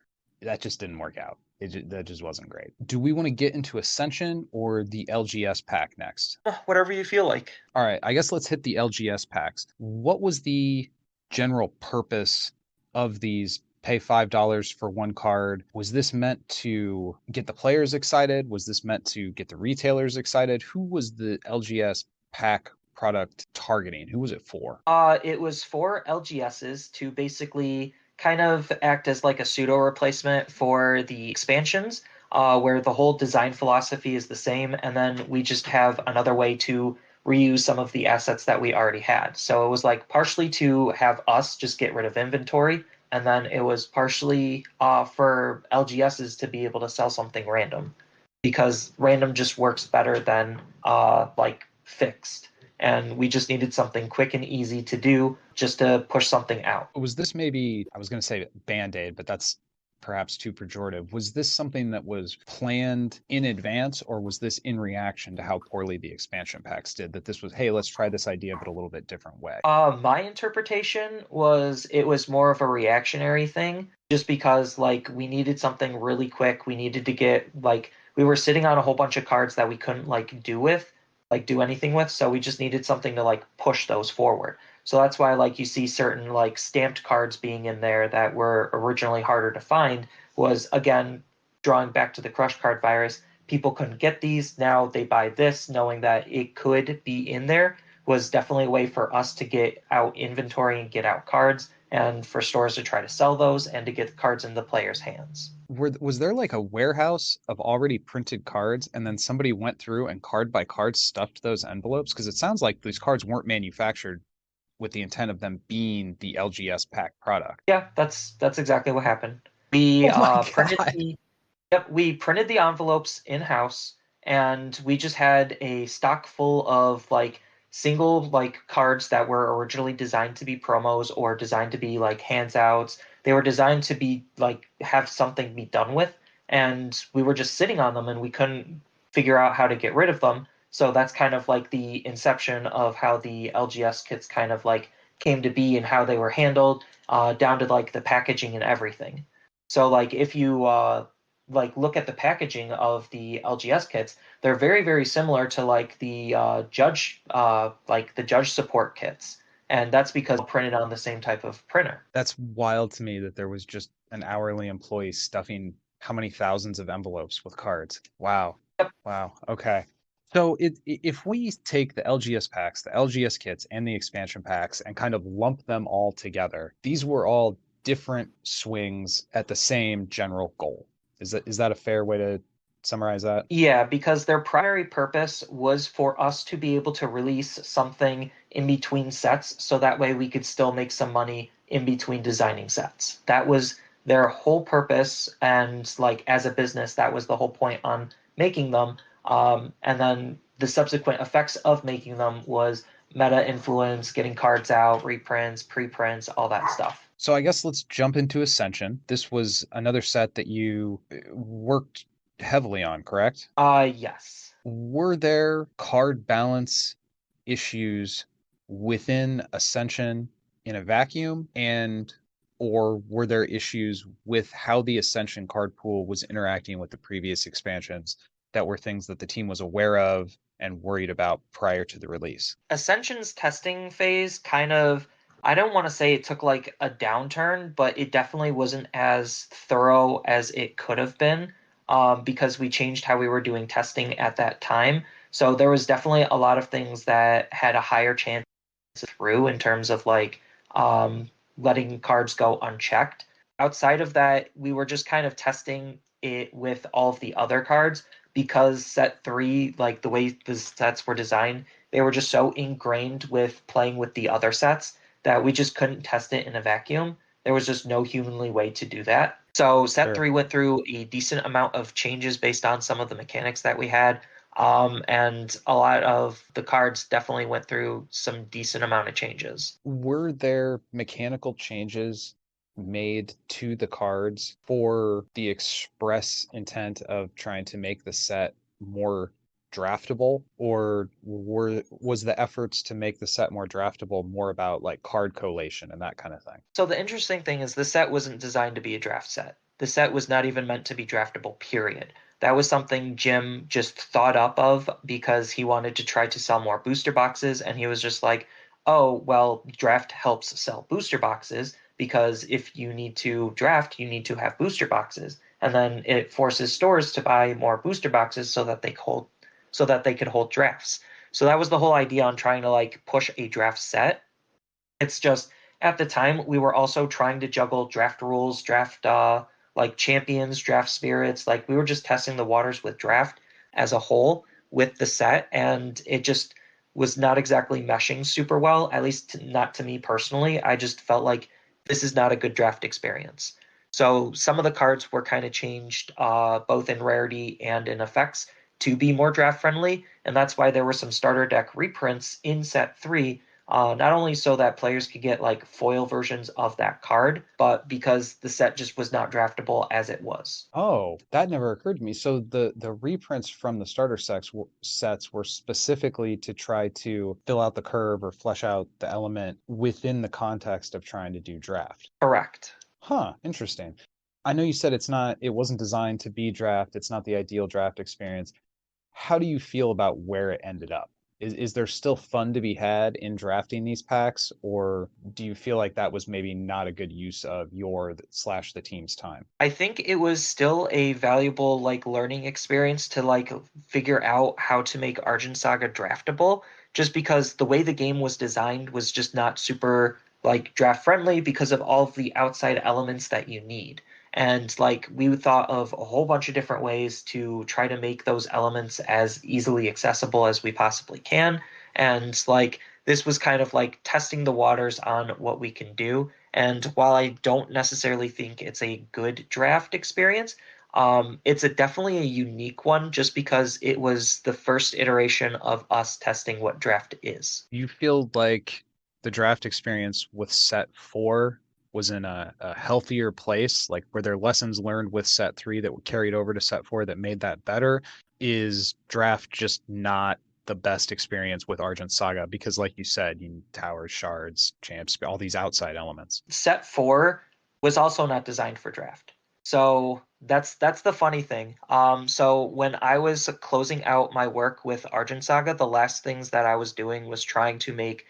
that just didn't work out. That just wasn't great. Do we want to get into Ascension or the LGS pack next? Whatever you feel like. All right, I guess let's hit the LGS packs. What was the general purpose of these pay $5 for one card? Was this meant to get the players excited? Was this meant to get the retailers excited? Who was the LGS pack product targeting? Who was it for? It was for LGSs to basically kind of act as like a pseudo replacement for the expansions, where the whole design philosophy is the same, and then we just have another way to reuse some of the assets that we already had. So it was like partially to have us just get rid of inventory, and then it was partially for LGSs to be able to sell something random, because random just works better than like fixed. and we just needed something quick and easy to do just to push something out. Was this maybe, I was going to say Band-Aid, but that's perhaps too pejorative. Was this something that was planned in advance, or was this in reaction to how poorly the expansion packs did? That this was, hey, let's try this idea, but a little bit different way? My interpretation was it was more of a reactionary thing, just because like we needed something really quick. We needed to get like we were sitting on a whole bunch of cards that we couldn't do anything with, so we just needed something to like push those forward. So that's why like you see certain like stamped cards being in there that were originally harder to find, was again drawing back to the crush card virus. People couldn't get these. Now they buy this knowing that it could be in there, was definitely a way for us to get out inventory and get out cards, and for stores to try to sell those and to get cards in the players' hands. Was there like a warehouse of already printed cards, and then somebody went through and card by card stuffed those envelopes? Because it sounds like these cards weren't manufactured with the intent of them being the LGS pack product. Yeah, that's exactly what happened. We Oh my printed God. we printed the envelopes in house, and we just had a stock full of like single like cards that were originally designed to be promos or designed to be like handouts. They were designed to be like have something be done with, and we were just sitting on them and we couldn't figure out how to get rid of them. So that's kind of like the inception of how the LGS kits kind of like came to be and how they were handled, down to like the packaging and everything. So like if you like look at the packaging of the LGS kits, they're very very similar to like the judge support kits, and that's because printed on the same type of printer. That's wild to me that there was just an hourly employee stuffing how many thousands of envelopes with cards. Wow. Yep. Wow. Okay. So if we take the LGS packs, the LGS kits, and the expansion packs and kind of lump them all together, these were all different swings at the same general goal. Is that a fair way to summarize that? Yeah, because their primary purpose was for us to be able to release something in between sets, so that way we could still make some money in between designing sets. That was their whole purpose, and like as a business, that was the whole point on making them. And then the subsequent effects of making them was meta influence, getting cards out, reprints, preprints, all that stuff. So I guess let's jump into Ascension. This was another set that you worked heavily on, correct? Yes. Were there card balance issues within Ascension in a vacuum, and or were there issues with how the Ascension card pool was interacting with the previous expansions that were things that the team was aware of and worried about prior to the release? Ascension's testing phase kind of, I don't want to say it took like a downturn, but it definitely wasn't as thorough as it could have been, because we changed how we were doing testing at that time. So there was definitely a lot of things that had a higher chance through in terms of like letting cards go unchecked. Outside of that, we were just kind of testing it with all of the other cards, because set three, like the way the sets were designed, they were just so ingrained with playing with the other sets that we just couldn't test it in a vacuum. There was just no humanly way to do that. So set Sure. three went through a decent amount of changes based on some of the mechanics that we had. And a lot of the cards definitely went through some decent amount of changes. Were there mechanical changes made to the cards for the express intent of trying to make the set more draftable, or was the efforts to make the set more draftable more about like card collation and that kind of thing? So the interesting thing is the set wasn't designed to be a draft set. The set was not even meant to be draftable, period. That was something Jim just thought up of because he wanted to try to sell more booster boxes, and he was just like, oh, well, draft helps sell booster boxes, because if you need to draft, you need to have booster boxes. And then it forces stores to buy more booster boxes so that they could hold drafts. So that was the whole idea on trying to like push a draft set. It's just at the time we were also trying to juggle draft rules, draft like champions, draft spirits. Like we were just testing the waters with draft as a whole with the set, and it just was not exactly meshing super well, at least not to me personally. I just felt like this is not a good draft experience. So some of the cards were kind of changed, both in rarity and in effects, to be more draft friendly, and that's why there were some starter deck reprints in set 3. Not only so that players could get like foil versions of that card, but because the set just was not draftable as it was. Oh, that never occurred to me. So the reprints from the sets were specifically to try to fill out the curve or flesh out the element within the context of trying to do draft. Correct. Huh, interesting. I know you said it wasn't designed to be draft, it's not the ideal draft experience. How do you feel about where it ended up? Is there still fun to be had in drafting these packs, or do you feel like that was maybe not a good use of your slash the team's time? I think it was still a valuable like learning experience to like figure out how to make Argent Saga draftable, just because the way the game was designed was just not super like draft friendly because of all of the outside elements that you need. And like we thought of a whole bunch of different ways to try to make those elements as easily accessible as we possibly can. And like this was kind of like testing the waters on what we can do. And while I don't necessarily think it's a good draft experience, it's definitely a unique one just because it was the first iteration of us testing what draft is. You feel like the draft experience with set 4 was in a healthier place? Like, were there lessons learned with set 3 that were carried over to set 4 that made that better? Is draft just not the best experience with Argent Saga? Because, like you said, you need towers, shards, champs, all these outside elements. Set 4 was also not designed for draft. So that's the funny thing. So when I was closing out my work with Argent Saga, the last things that I was doing was trying to make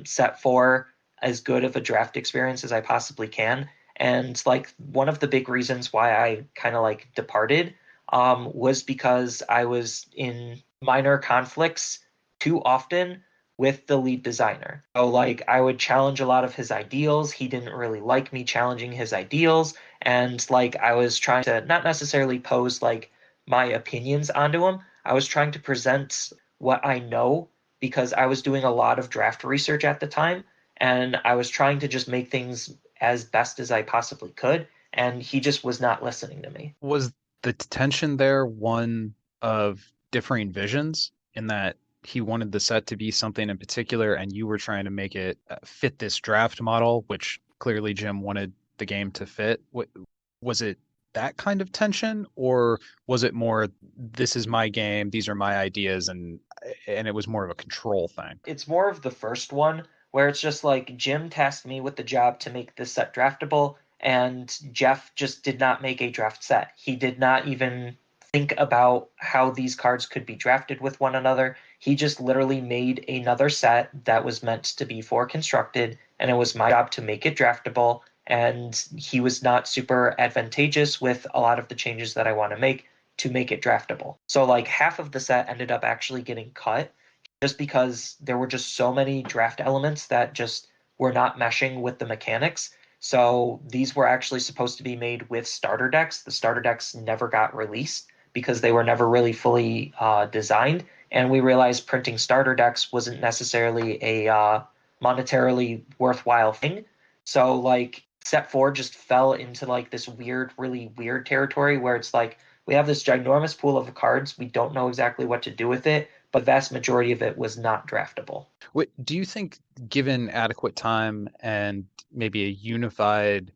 set 4 as good of a draft experience as I possibly can. And like one of the big reasons why I kind of like departed was because I was in minor conflicts too often with the lead designer. So like I would challenge a lot of his ideals. He didn't really like me challenging his ideals. And like I was trying to not necessarily pose like my opinions onto him. I was trying to present what I know because I was doing a lot of draft research at the time. And I was trying to just make things as best as I possibly could. And he just was not listening to me. Was the tension there one of differing visions in that he wanted the set to be something in particular and you were trying to make it fit this draft model, which clearly Jim wanted the game to fit? Was it that kind of tension, or was it more, this is my game, these are my ideas, and it was more of a control thing? It's more of the first one where it's just like Jim tasked me with the job to make this set draftable, and Jeff just did not make a draft set. He did not even think about how these cards could be drafted with one another. He just literally made another set that was meant to be for constructed, and it was my job to make it draftable. And he was not super advantageous with a lot of the changes that I want to make it draftable. So like half of the set ended up actually getting cut just because there were just so many draft elements that just were not meshing with the mechanics. So these were actually supposed to be made with starter decks. The starter decks never got released because they were never really fully designed. And we realized printing starter decks wasn't necessarily a monetarily worthwhile thing. So like set 4 just fell into like this weird, really weird territory where it's like we have this ginormous pool of cards. We don't know exactly what to do with it, but the vast majority of it was not draftable. Wait, do you think, given adequate time and maybe a unified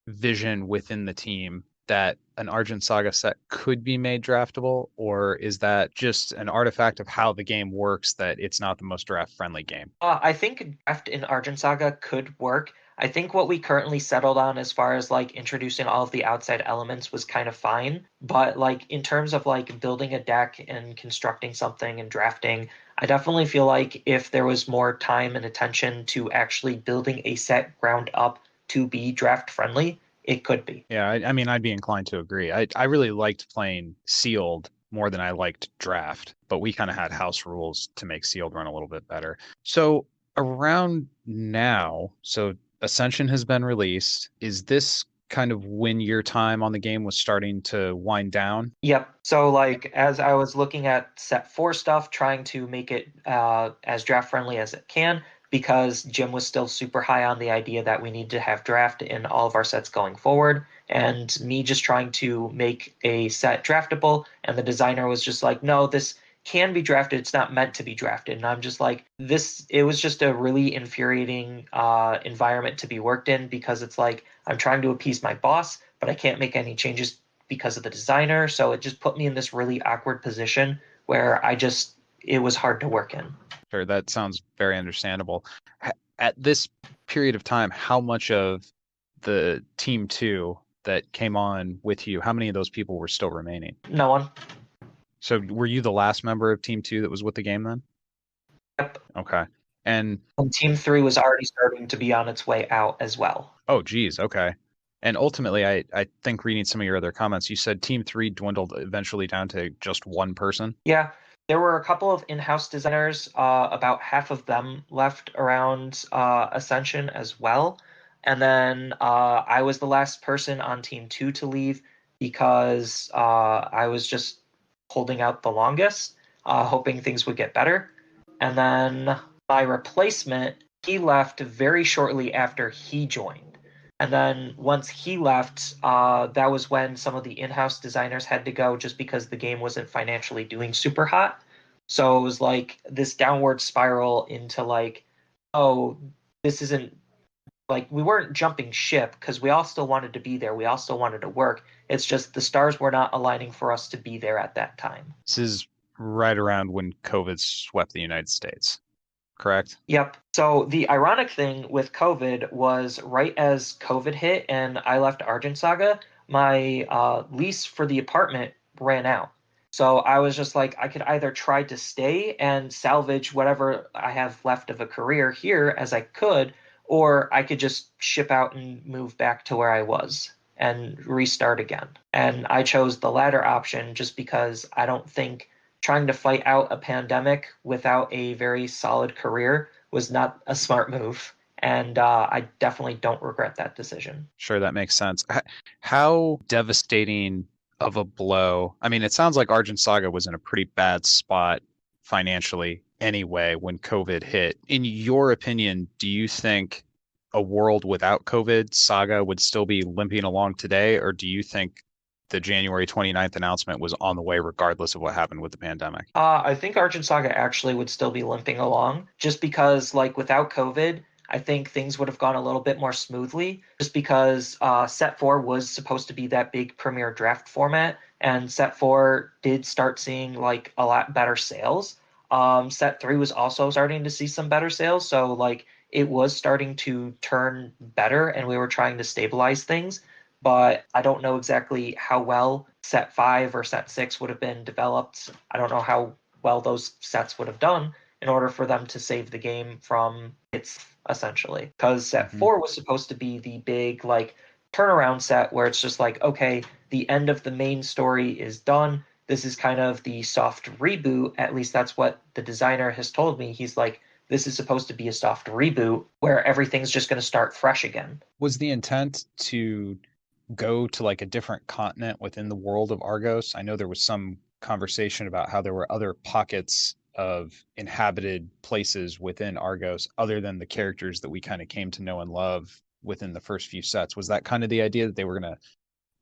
vision within the team, that an Argent Saga set could be made draftable, or is that just an artifact of how the game works that it's not the most draft friendly game? I think draft in Argent Saga could work. I think what we currently settled on as far as like introducing all of the outside elements was kind of fine. But like in terms of like building a deck and constructing something and drafting, I definitely feel like if there was more time and attention to actually building a set ground up to be draft friendly, it could be. Yeah, I mean, I'd be inclined to agree. I really liked playing sealed more than I liked draft, but we kind of had house rules to make sealed run a little bit better. So around now, so Ascension has been released. Is this kind of when your time on the game was starting to wind down? Yep. So like as I was looking at set 4 stuff, trying to make it as draft friendly as it can, because Jim was still super high on the idea that we need to have draft in all of our sets going forward, and me just trying to make a set draftable, and the designer was just like, no, this can be drafted, it's not meant to be drafted. And I'm just like, it was just a really infuriating environment to be worked in, because it's like I'm trying to appease my boss, but I can't make any changes because of the designer. So it just put me in this really awkward position where it was hard to work in. Sure, that sounds very understandable. At this period of time, how much of the team 2 that came on with you, how many of those people were still remaining? No one. So were you the last member of team 2 that was with the game then? Yep. Okay. And team 3 was already starting to be on its way out as well. oh, geez. Okay. And ultimately, I think reading some of your other comments, you said team 3 dwindled eventually down to just one person. Yeah. There were a couple of in-house designers. About half of them left around Ascension as well. And then I was the last person on team 2 to leave, because I was just holding out the longest, hoping things would get better. And then my replacement, he left very shortly after he joined. And then once he left, that was when some of the in-house designers had to go, just because the game wasn't financially doing super hot. So it was like this downward spiral into like, oh, this isn't, like, we weren't jumping ship, because we all still wanted to be there. We all still wanted to work. It's just the stars were not aligning for us to be there at that time. This is right around when COVID swept the United States, correct? Yep. So the ironic thing with COVID was, right as COVID hit and I left Argent Saga, my lease for the apartment ran out. So I was just like, I could either try to stay and salvage whatever I have left of a career here as I could, or I could just ship out and move back to where I was and restart again. And I chose the latter option, just because I don't think trying to fight out a pandemic without a very solid career was not a smart move. And I definitely don't regret that decision. Sure, that makes sense. How devastating of a blow? I mean, it sounds like Argent Saga was in a pretty bad spot financially anyway when COVID hit. In your opinion, do you think a world without COVID, Saga would still be limping along today, or do you think the January 29th announcement was on the way regardless of what happened with the pandemic? I think Argent Saga actually would still be limping along, just because, like, without COVID, I think things would have gone a little bit more smoothly, just because Set 4 was supposed to be that big premier draft format, and Set 4 did start seeing, like, a lot better sales. Set 3 was also starting to see some better sales, so, like, it was starting to turn better, and we were trying to stabilize things. But I don't know exactly how well Set 5 or Set 6 would have been developed. I don't know how well those sets would have done in order for them to save the game from its, essentially. Because Set 4 was supposed to be the big, like, turnaround set where it's just like, okay, the end of the main story is done. This is kind of the soft reboot. At least that's what the designer has told me. He's like, this is supposed to be a soft reboot where everything's just going to start fresh again. Was the intent to go to like a different continent within the world of Argos? I know there was some conversation about how there were other pockets of inhabited places within Argos other than the characters that we kind of came to know and love within the first few sets. Was that kind of the idea, that they were going to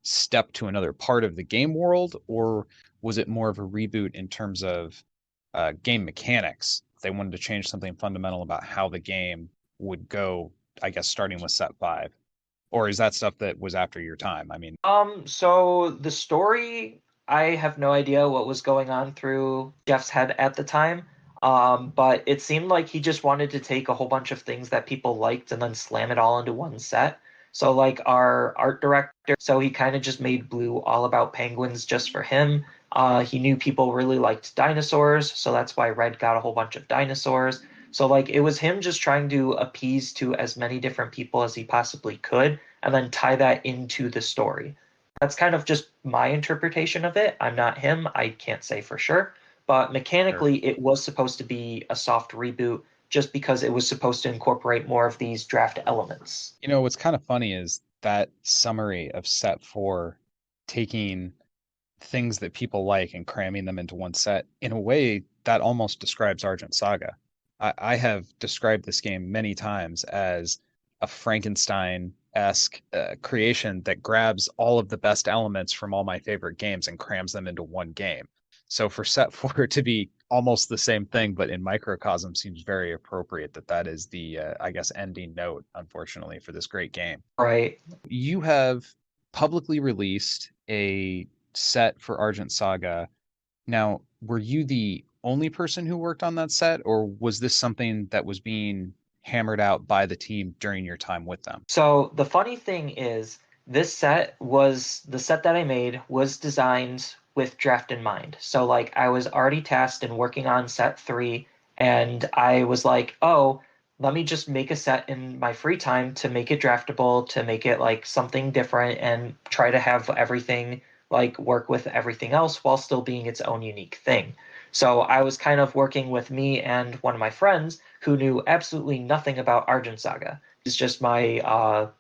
step to another part of the game world, or was it more of a reboot in terms of game mechanics? They wanted to change something fundamental about how the game would go, I guess, starting with Set 5. Or is that stuff that was after your time? I mean, so the story, I have no idea what was going on through Jeff's head at the time. But it seemed like he just wanted to take a whole bunch of things that people liked and then slam it all into one set. So, like, our art director, so he kind of just made Blue all about penguins just for him. He knew people really liked dinosaurs, so that's why Red got a whole bunch of dinosaurs. So, like, it was him just trying to appease to as many different people as he possibly could, and then tie that into the story. That's kind of just my interpretation of it. I'm not him. I can't say for sure. But mechanically, It was supposed to be a soft reboot, just because it was supposed to incorporate more of these draft elements. You know, what's kind of funny is that summary of Set 4 taking things that people like and cramming them into one set. In a way, that almost describes Argent Saga. I have described this game many times as a Frankenstein-esque creation that grabs all of the best elements from all my favorite games and crams them into one game. So for set 4 to be almost the same thing, but in microcosm, seems very appropriate that is the, I guess, ending note, unfortunately, for this great game. Right. You have publicly released a set for Argent Saga. Now, were you the only person who worked on that set, or was this something that was being hammered out by the team during your time with them? So the funny thing is, this set was the set that I made was designed with draft in mind. So like I was already tasked and working on set 3, and I was like, oh, let me just make a set in my free time to make it draftable, to make it like something different and try to have everything like work with everything else while still being its own unique thing. So I was kind of working with me and one of my friends who knew absolutely nothing about Argent Saga. He's just my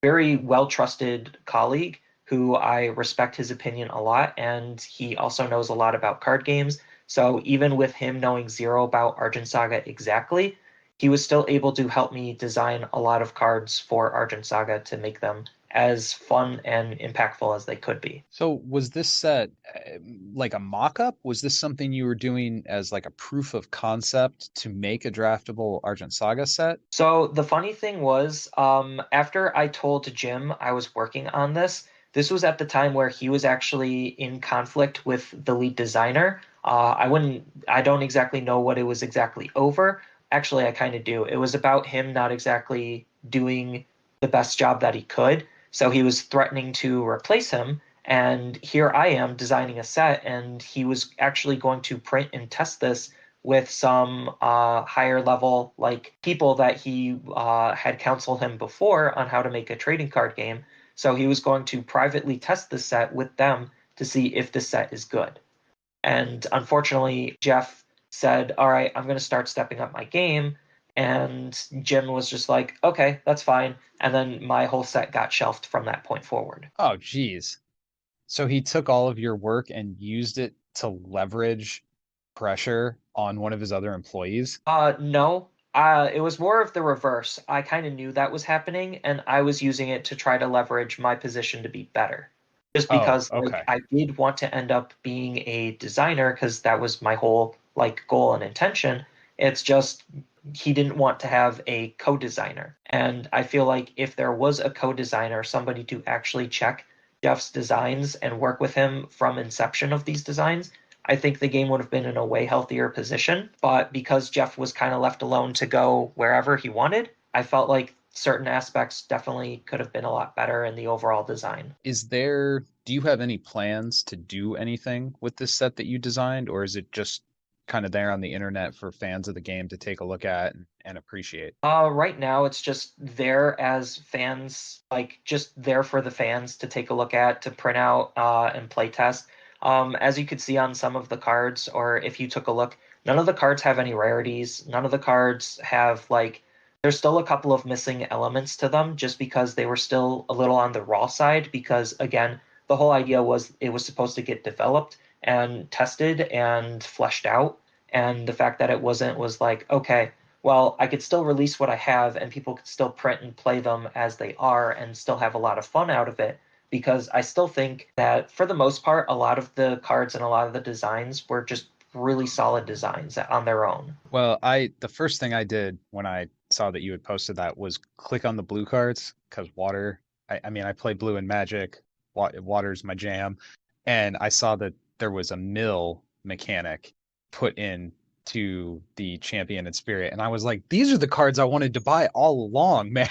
very well trusted colleague who I respect his opinion a lot, and he also knows a lot about card games. So even with him knowing zero about Argent Saga exactly, he was still able to help me design a lot of cards for Argent Saga to make them as fun and impactful as they could be. So was this set like a mock-up? Was this something you were doing as like a proof of concept to make a draftable Argent Saga set? So the funny thing was, after I told Jim I was working on this, this was at the time where he was actually in conflict with the lead designer. I don't exactly know what it was exactly over. Actually, I kind of do. It was about him not exactly doing the best job that he could. So he was threatening to replace him. And here I am designing a set, and he was actually going to print and test this with some higher level like people that he had counseled him before on how to make a trading card game. So he was going to privately test the set with them to see if the set is good. And unfortunately, Jeff said, all right, I'm going to start stepping up my game. And Jim was just like, okay, that's fine. And then my whole set got shelved from that point forward. Oh, geez. So he took all of your work and used it to leverage pressure on one of his other employees? No. It was more of the reverse. I kind of knew that was happening, and I was using it to try to leverage my position to be better. Just Oh, because, like, okay. I did want to end up being a designer because that was my whole like goal and intention. It's just he didn't want to have a co-designer, and I feel like if there was a co-designer, somebody to actually check Jeff's designs and work with him from inception of these designs, I think the game would have been in a way healthier position. But because Jeff was kind of left alone to go wherever he wanted, I felt like certain aspects definitely could have been a lot better in the overall design. Do you have any plans to do anything with this set that you designed, or is it just kind of there on the internet for fans of the game to take a look at and appreciate? Right now, it's just there as fans, like just there for the fans to take a look at, to print out and play test. As you could see on some of the cards, or if you took a look, none of the cards have any rarities. None of the cards have like, there's still a couple of missing elements to them just because they were still a little on the raw side. Because again, the whole idea was it was supposed to get developed and tested and fleshed out. And the fact that it wasn't was like, okay, well, I could still release what I have and people could still print and play them as they are and still have a lot of fun out of it. Because I still think that for the most part, a lot of the cards and a lot of the designs were just really solid designs on their own. Well, the first thing I did when I saw that you had posted that was click on the blue cards because water. I mean, I play blue in Magic. Water's my jam, and I saw that there was a mill mechanic put in to the champion and spirit, and I was like, these are the cards I wanted to buy all along, man.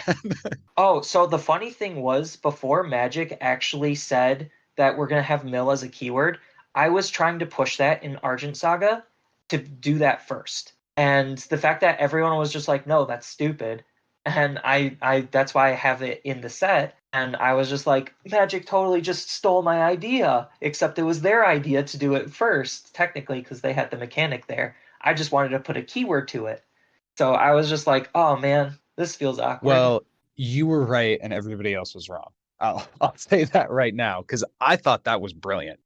Oh, so the funny thing was, before Magic actually said that we're going to have mill as a keyword, I was trying to push that in Argent Saga to do that first. And the fact that everyone was just like, no, that's stupid. And I that's why I have it in the set. And I was just like, Magic totally just stole my idea, except it was their idea to do it first, technically, because they had the mechanic there. I just wanted to put a keyword to it. So I was just like, oh man, this feels awkward. Well, you were right and everybody else was wrong. I'll say that right now because I thought that was brilliant.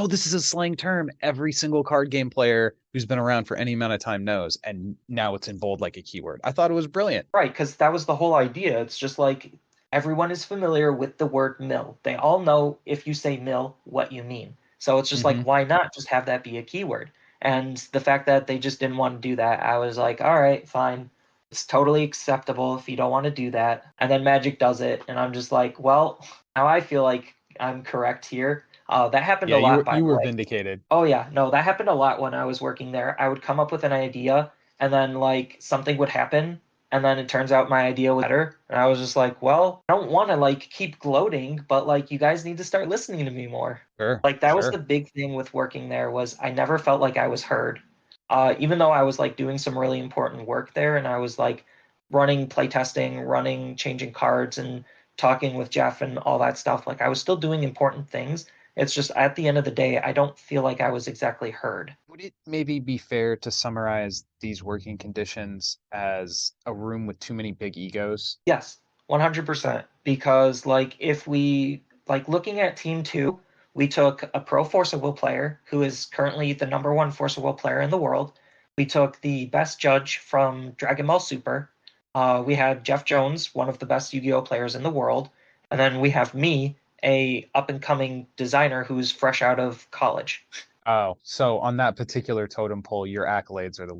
This is a slang term every single card game player who's been around for any amount of time knows, and now it's in bold like a keyword. I thought it was brilliant. Right, because that was the whole idea. It's just like everyone is familiar with the word mill. They all know if you say mill, what you mean. So it's just like, why not just have that be a keyword? And the fact that they just didn't want to do that, I was like, all right, fine. It's totally acceptable if you don't want to do that. And then Magic does it, and I'm just like, well, now I feel like I'm correct here. That happened a lot, by you the were way. vindicated. Oh yeah, no, that happened a lot when I was working there. I would come up with an idea, and then like something would happen, and then it turns out my idea was better, and I was just like, well, I don't want to like keep gloating, but like you guys need to start listening to me more. Sure. Like that was the big thing with working there, was I never felt like I was heard. Even though I was like doing some really important work there, and I was like running playtesting, changing cards, and talking with Jeff and all that stuff. Like I was still doing important things. It's just at the end of the day, I don't feel like I was exactly heard. Would it maybe be fair to summarize these working conditions as a room with too many big egos? Yes, 100%. Because like if we like looking at Team 2, we took a pro Force of Will player who is currently the number one Force of Will player in the world. We took the best judge from Dragon Ball Super. We had Jeff Jones, one of the best Yu-Gi-Oh players in the world, and then we have me, a up and coming designer who's fresh out of college. Oh, so on that particular totem pole, your accolades are the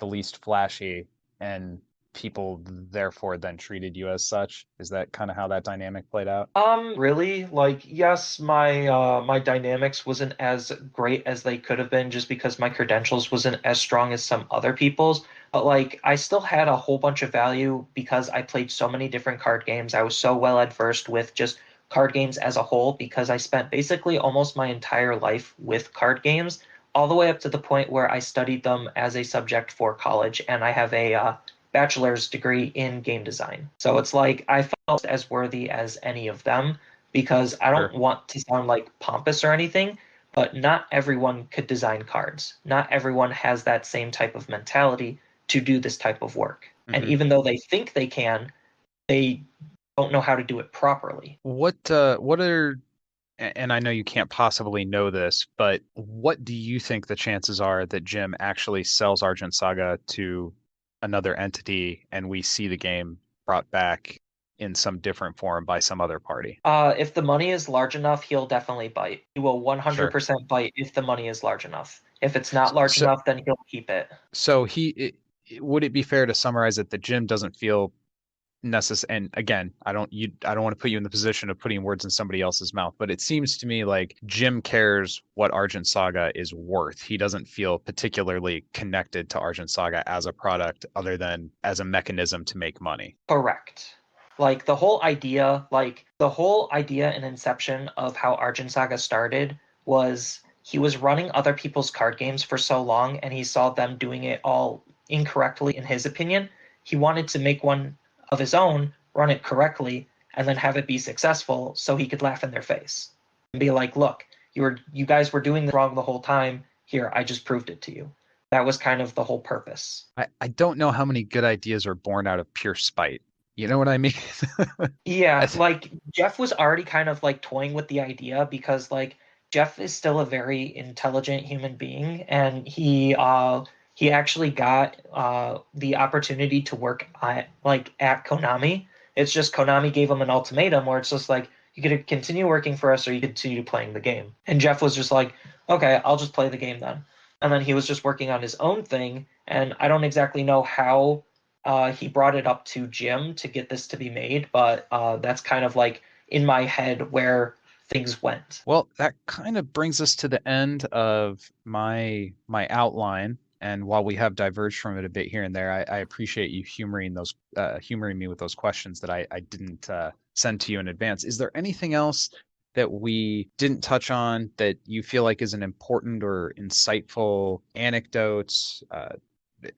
least flashy, and people therefore then treated you as such. Is that kind of how that dynamic played out? Really, like, yes, my dynamics wasn't as great as they could have been just because my credentials wasn't as strong as some other people's, but like I still had a whole bunch of value because I played so many different card games. I was so well adversed with just card games as a whole because I spent basically almost my entire life with card games, all the way up to the point where I studied them as a subject for college, and I have a bachelor's degree in game design. So it's like I felt as worthy as any of them because I don't want to sound like pompous or anything, but not everyone could design cards. Not everyone has that same type of mentality to do this type of work. And even though they think they can, they don't know how to do it properly. What are, and I know you can't possibly know this, but what do you think the chances are that Jim actually sells Argent Saga to another entity and we see the game brought back in some different form by some other party? If the money is large enough, he'll definitely bite. He will 100% bite if the money is large enough. If it's not large enough, then he'll keep it. So would it be fair to summarize it that Jim doesn't feel necessary? And again, I don't want to put you in the position of putting words in somebody else's mouth, but it seems to me like Jim cares what Argent Saga is worth. He doesn't feel particularly connected to Argent Saga as a product other than as a mechanism to make money. Correct. Like the whole idea and inception of how Argent Saga started was he was running other people's card games for so long and he saw them doing it all incorrectly in his opinion. He wanted to make one of his own, run it correctly, and then have it be successful so he could laugh in their face and be like, look, you guys were doing this wrong the whole time. Here, I just proved it to you. That was kind of the whole purpose. I don't know how many good ideas are born out of pure spite. You know what I mean? Yeah, like Jeff was already kind of like toying with the idea because like Jeff is still a very intelligent human being, and he actually got the opportunity to work at Konami. It's just Konami gave him an ultimatum where it's just like you could continue working for us or you continue playing the game. And Jeff was just like, okay, I'll just play the game then. And then he was just working on his own thing, and I don't exactly know how he brought it up to Jim to get this to be made, but that's kind of like in my head where things went. Well, that kind of brings us to the end of my outline. And while we have diverged from it a bit here and there, I appreciate you humoring me with those questions that I didn't send to you in advance. Is there anything else that we didn't touch on that you feel like is an important or insightful anecdote,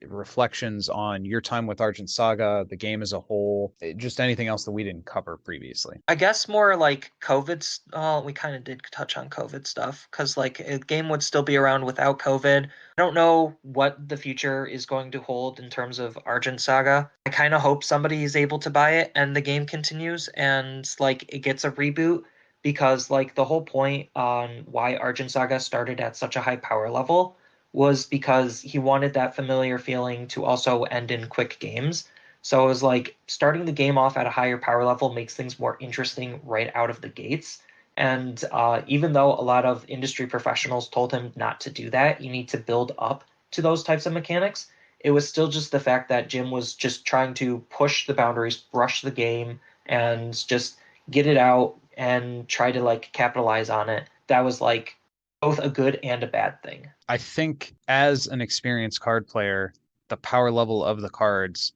reflections on your time with Argent Saga, the game as a whole, just anything else that we didn't cover previously. I guess more like COVID. We kind of did touch on COVID stuff because like a game would still be around without COVID. I don't know what the future is going to hold in terms of Argent Saga. I kind of hope somebody is able to buy it and the game continues and like it gets a reboot because like the whole point on why Argent Saga started at such a high power level was because he wanted that familiar feeling to also end in quick games. So it was like starting the game off at a higher power level makes things more interesting right out of the gates. And even though a lot of industry professionals told him not to do that, you need to build up to those types of mechanics, it was still just the fact that Jim was just trying to push the boundaries, rush the game, and just get it out and try to like capitalize on it. That was like both a good and a bad thing. I think as an experienced card player, the power level of the cards.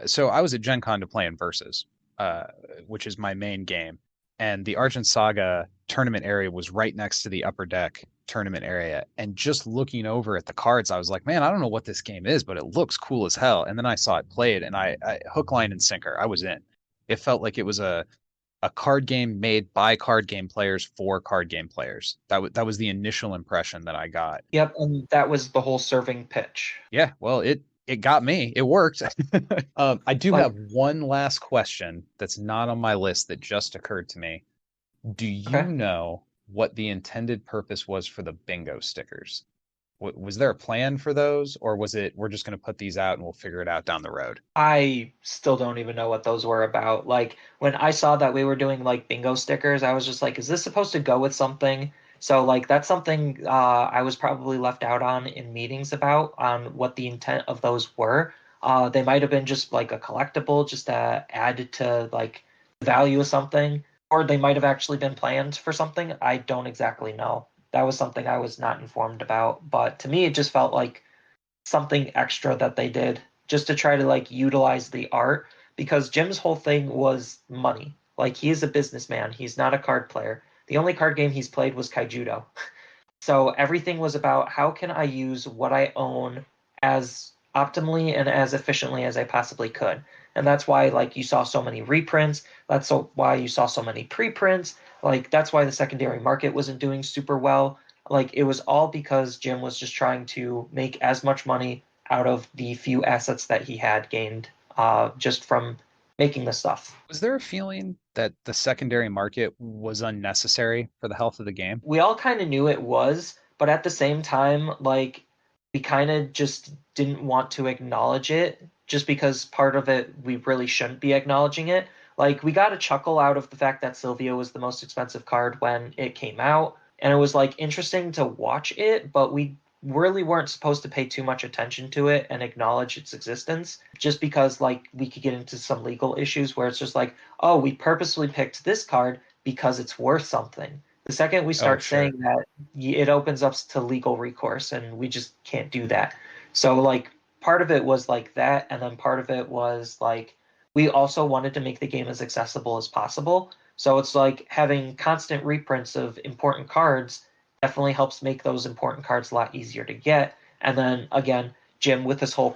So I was at Gen Con to play in Versus, which is my main game. And the Argent Saga tournament area was right next to the upper deck tournament area. And just looking over at the cards, I was like, man, I don't know what this game is, but it looks cool as hell. And then I saw it played and I hook, line, and sinker, I was in. It felt like it was a card game made by card game players for card game players. That was the initial impression that I got. Yep, and that was the whole serving pitch. Yeah, well, it got me. It worked. I do have one last question that's not on my list that just occurred to me. Do you know what the intended purpose was for the bingo stickers? Was there a plan for those, or was it we're just going to put these out and we'll figure it out down the road? I still don't even know what those were about. Like when I saw that we were doing like bingo stickers, I was just like, is this supposed to go with something? So like that's something I was probably left out on in meetings about on what the intent of those were. They might have been just like a collectible, just to add to like the value of something, or they might have actually been planned for something. I don't exactly know. That was something I was not informed about. But to me, it just felt like something extra that they did just to try to like utilize the art because Jim's whole thing was money. Like he is a businessman. He's not a card player. The only card game he's played was Kaijudo. So everything was about how can I use what I own as optimally and as efficiently as I possibly could. And that's why like you saw so many reprints. That's why you saw so many preprints. Like that's why the secondary market wasn't doing super well. Like it was all because Jim was just trying to make as much money out of the few assets that he had gained just from making the stuff. Was there a feeling that the secondary market was unnecessary for the health of the game? We all kind of knew it was, but at the same time, like we kind of just didn't want to acknowledge it just because part of it we really shouldn't be acknowledging it. Like we got a chuckle out of the fact that Sylvia was the most expensive card when it came out, and it was like interesting to watch it, but we really weren't supposed to pay too much attention to it and acknowledge its existence just because like we could get into some legal issues where it's just like, oh, we purposely picked this card because it's worth something. The second we start saying that, it opens up to legal recourse, and we just can't do that. So like part of it was like that, and then part of it was like we also wanted to make the game as accessible as possible. So it's like having constant reprints of important cards definitely helps make those important cards a lot easier to get. And then again, Jim with his whole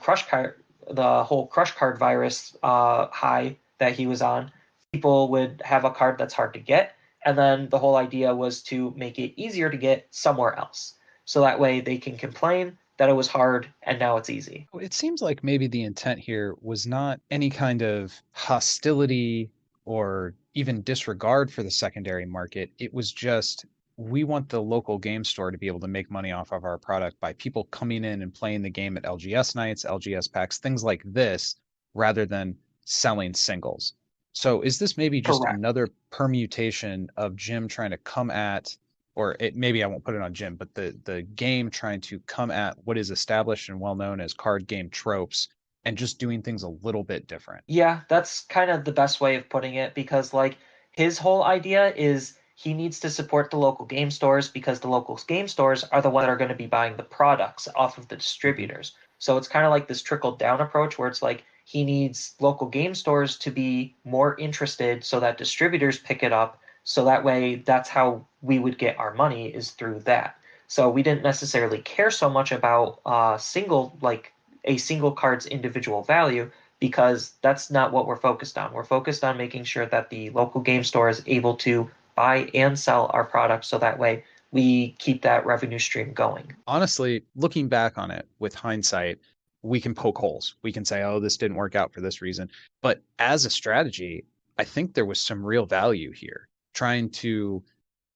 the whole crush card virus high that he was on, people would have a card that's hard to get. And then the whole idea was to make it easier to get somewhere else. So that way they can complain that it was hard and now it's easy. It seems like maybe the intent here was not any kind of hostility or even disregard for the secondary market. It was just we want the local game store to be able to make money off of our product by people coming in and playing the game at LGS nights, LGS packs, things like this, rather than selling singles. So is this maybe just another permutation of Jim trying to come at, or maybe I won't put it on Jim, but the game trying to come at what is established and well known as card game tropes and just doing things a little bit different? Yeah, that's kind of the best way of putting it because like his whole idea is he needs to support the local game stores because the local game stores are the ones that are going to be buying the products off of the distributors. So it's kind of like this trickle down approach where it's like he needs local game stores to be more interested so that distributors pick it up. So that way, that's how we would get our money is through that. So we didn't necessarily care so much about single like a single card's individual value, because that's not what we're focused on. We're focused on making sure that the local game store is able to buy and sell our products, so that way we keep that revenue stream going. Honestly, looking back on it with hindsight, we can poke holes. We can say, oh, this didn't work out for this reason. But as a strategy, I think there was some real value here. Trying to,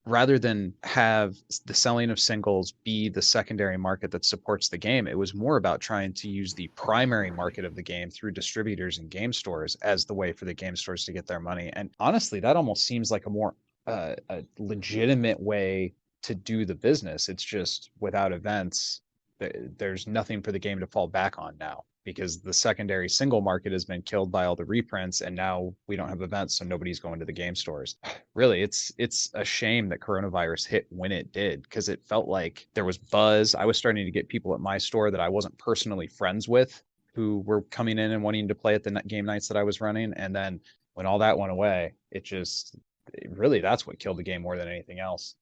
rather than have the selling of singles be the secondary market that supports the game, it was more about trying to use the primary market of the game through distributors and game stores as the way for the game stores to get their money. And honestly, that almost seems like a more a legitimate way to do the business. It's just without events, there's nothing for the game to fall back on now, because the secondary single market has been killed by all the reprints, and now we don't have events, so nobody's going to the game stores. Really, it's a shame that coronavirus hit when it did, because it felt like there was buzz. I was starting to get people at my store that I wasn't personally friends with who were coming in and wanting to play at the game nights that I was running. And then when all that went away, really, that's what killed the game more than anything else,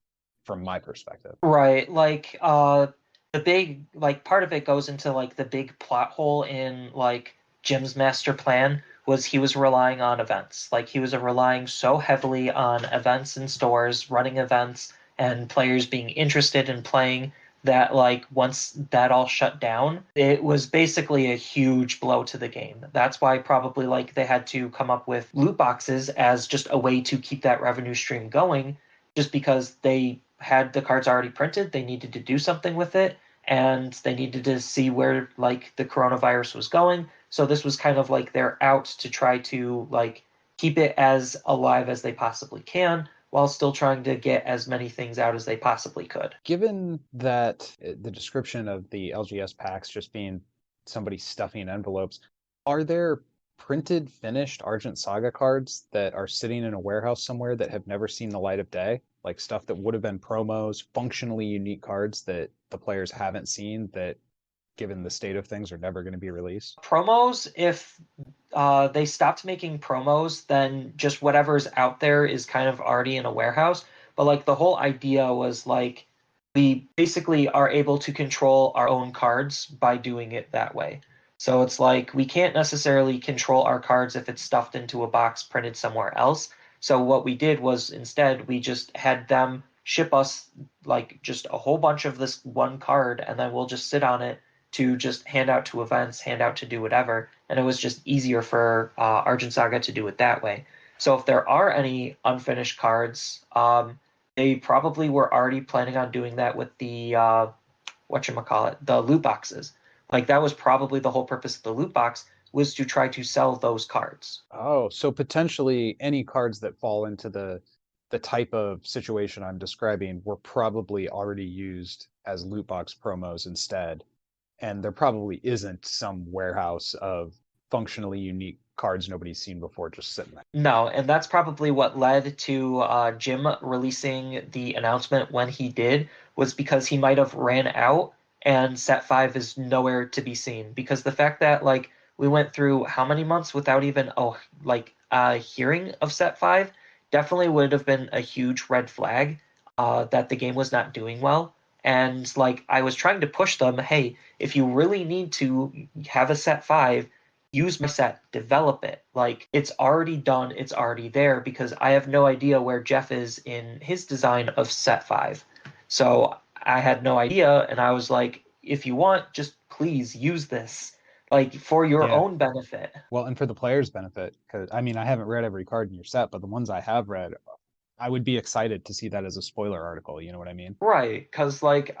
from my perspective. Right. Like, the big, like, part of it goes into, like, the big plot hole in, like, Jim's master plan was he was relying on events. Like, he was relying so heavily on events in stores, running events, and players being interested in playing, that, like, once that all shut down, it was basically a huge blow to the game. That's why probably, like, they had to come up with loot boxes as just a way to keep that revenue stream going, just because they had the cards already printed. They needed to do something with it, and they needed to see where, like, the coronavirus was going. So this was kind of like their out to try to, like, keep it as alive as they possibly can, while still trying to get as many things out as they possibly could. Given that the description of the LGS packs just being somebody stuffing envelopes, are there printed, finished Argent Saga cards that are sitting in a warehouse somewhere that have never seen the light of day? Like stuff that would have been promos, functionally unique cards that the players haven't seen, that, given the state of things, are never going to be released? Promos, if they stopped making promos, then just whatever's out there is kind of already in a warehouse. But, like, the whole idea was, like, we basically are able to control our own cards by doing it that way. So it's like we can't necessarily control our cards if it's stuffed into a box printed somewhere else. So what we did was, instead, we just had them ship us, like, just a whole bunch of this one card, and then we'll just sit on it to just hand out to events, hand out to do whatever. And it was just easier for Argent Saga to do it that way. So if there are any unfinished cards, they probably were already planning on doing that with the, whatchamacallit, the loot boxes. Like, that was probably the whole purpose of the loot box, was to try to sell those cards. Oh, so potentially any cards that fall into the type of situation I'm describing were probably already used as loot box promos instead. And there probably isn't some warehouse of functionally unique cards nobody's seen before just sitting there. No, and that's probably what led to Jim releasing the announcement when he did, was because he might have ran out and set 5 is nowhere to be seen. Because the fact that, like, we went through how many months without even hearing of set 5 definitely would have been a huge red flag that the game was not doing well. And, like, I was trying to push them, hey, if you really need to have a set 5, use my set, develop it. Like, it's already done, it's already there, because I have no idea where Jeff is in his design of set 5. So I had no idea, and I was like, if you want, just please use this, like, for your own benefit. Well, and for the players' benefit, because, I mean, I haven't read every card in your set, but the ones I have read, I would be excited to see that as a spoiler article. You know what I mean? Right, because, like,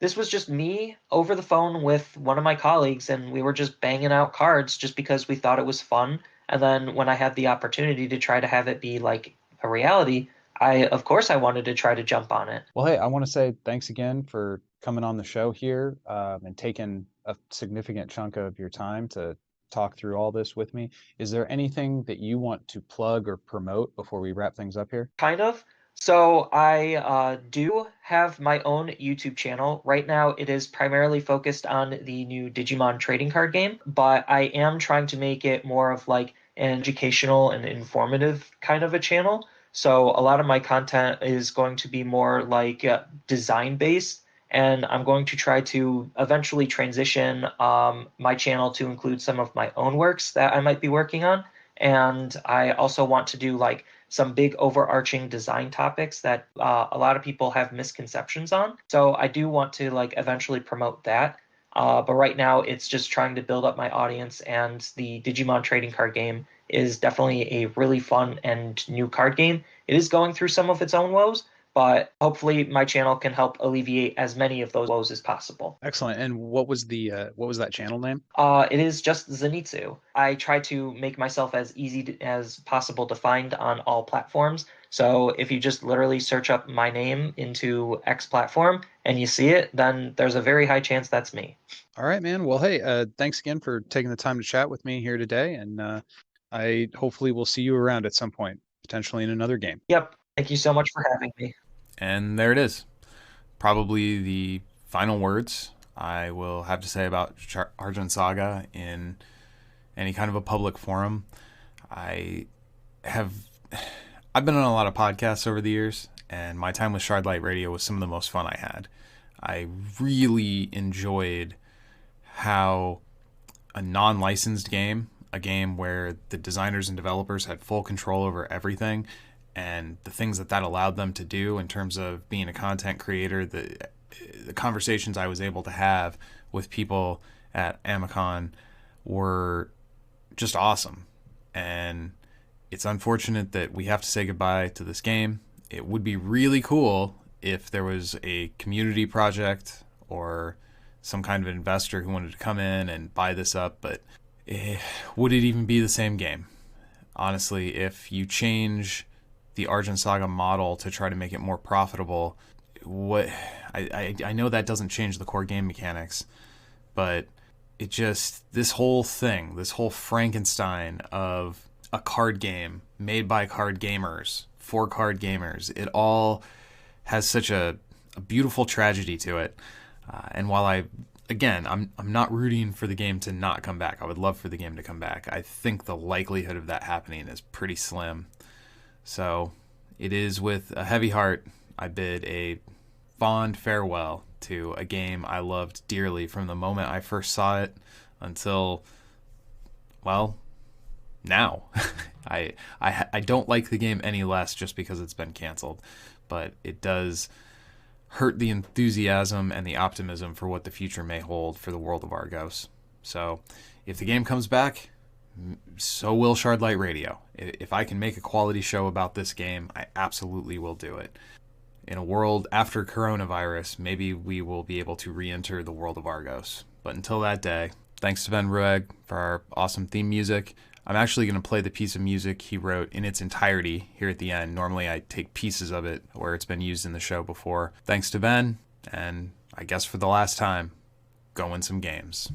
this was just me over the phone with one of my colleagues, and we were just banging out cards just because we thought it was fun. And then when I had the opportunity to try to have it be, like, a reality, of course I wanted to try to jump on it. Well, hey, I want to say thanks again for coming on the show here, and taking a significant chunk of your time to talk through all this with me. Is there anything that you want to plug or promote before we wrap things up here? Kind of. So I do have my own YouTube channel. Right now it is primarily focused on the new Digimon trading card game, but I am trying to make it more of, like, an educational and informative kind of a channel. So a lot of my content is going to be more, like, design based, and I'm going to try to eventually transition my channel to include some of my own works that I might be working on. And I also want to do like some big overarching design topics that a lot of people have misconceptions on. So I do want to like eventually promote that. But right now it's just trying to build up my audience, and the Digimon trading card game is definitely a really fun and new card game. It is going through some of its own woes, but hopefully my channel can help alleviate as many of those woes as possible. Excellent. And what was that channel name? It is just Xanitsu. I try to make myself as as possible to find on all platforms. So if you just literally search up my name into X platform and you see it, then there's a very high chance that's me. All right, man. Well, hey, thanks again for taking the time to chat with me here today, and I hopefully will see you around at some point, potentially in another game. Yep. Thank you so much for having me. And there it is. Probably the final words I will have to say about Argent Saga in any kind of a public forum. I've been on a lot of podcasts over the years, and my time with Shardlight Radio was some of the most fun I had. I really enjoyed how a non-licensed game, a game where the designers and developers had full control over everything, and the things that allowed them to do in terms of being a content creator, the conversations I was able to have with people at Amicon were just awesome. And it's unfortunate that we have to say goodbye to this game. It would be really cool if there was a community project or some kind of investor who wanted to come in and buy this up, but would it even be the same game? Honestly, if you change the Argent Saga model to try to make it more profitable, I know that doesn't change the core game mechanics, but it just, this whole thing, this whole Frankenstein of a card game made by card gamers for card gamers, it all has such a beautiful tragedy to it. And while I'm not rooting for the game to not come back. I would love for the game to come back. I think the likelihood of that happening is pretty slim. So it is with a heavy heart I bid a fond farewell to a game I loved dearly from the moment I first saw it until, well, now. I don't like the game any less just because it's been canceled, but it does hurt the enthusiasm and the optimism for what the future may hold for the world of Argos. So if the game comes back, so will Shardlight Radio. If I can make a quality show about this game, I absolutely will do it. In a world after coronavirus, maybe we will be able to re-enter the world of Argos. But until that day, thanks to Ben Rueg for our awesome theme music. I'm actually going to play the piece of music he wrote in its entirety here at the end. Normally I take pieces of it where it's been used in the show before. Thanks to Ben, and I guess for the last time, go win some games.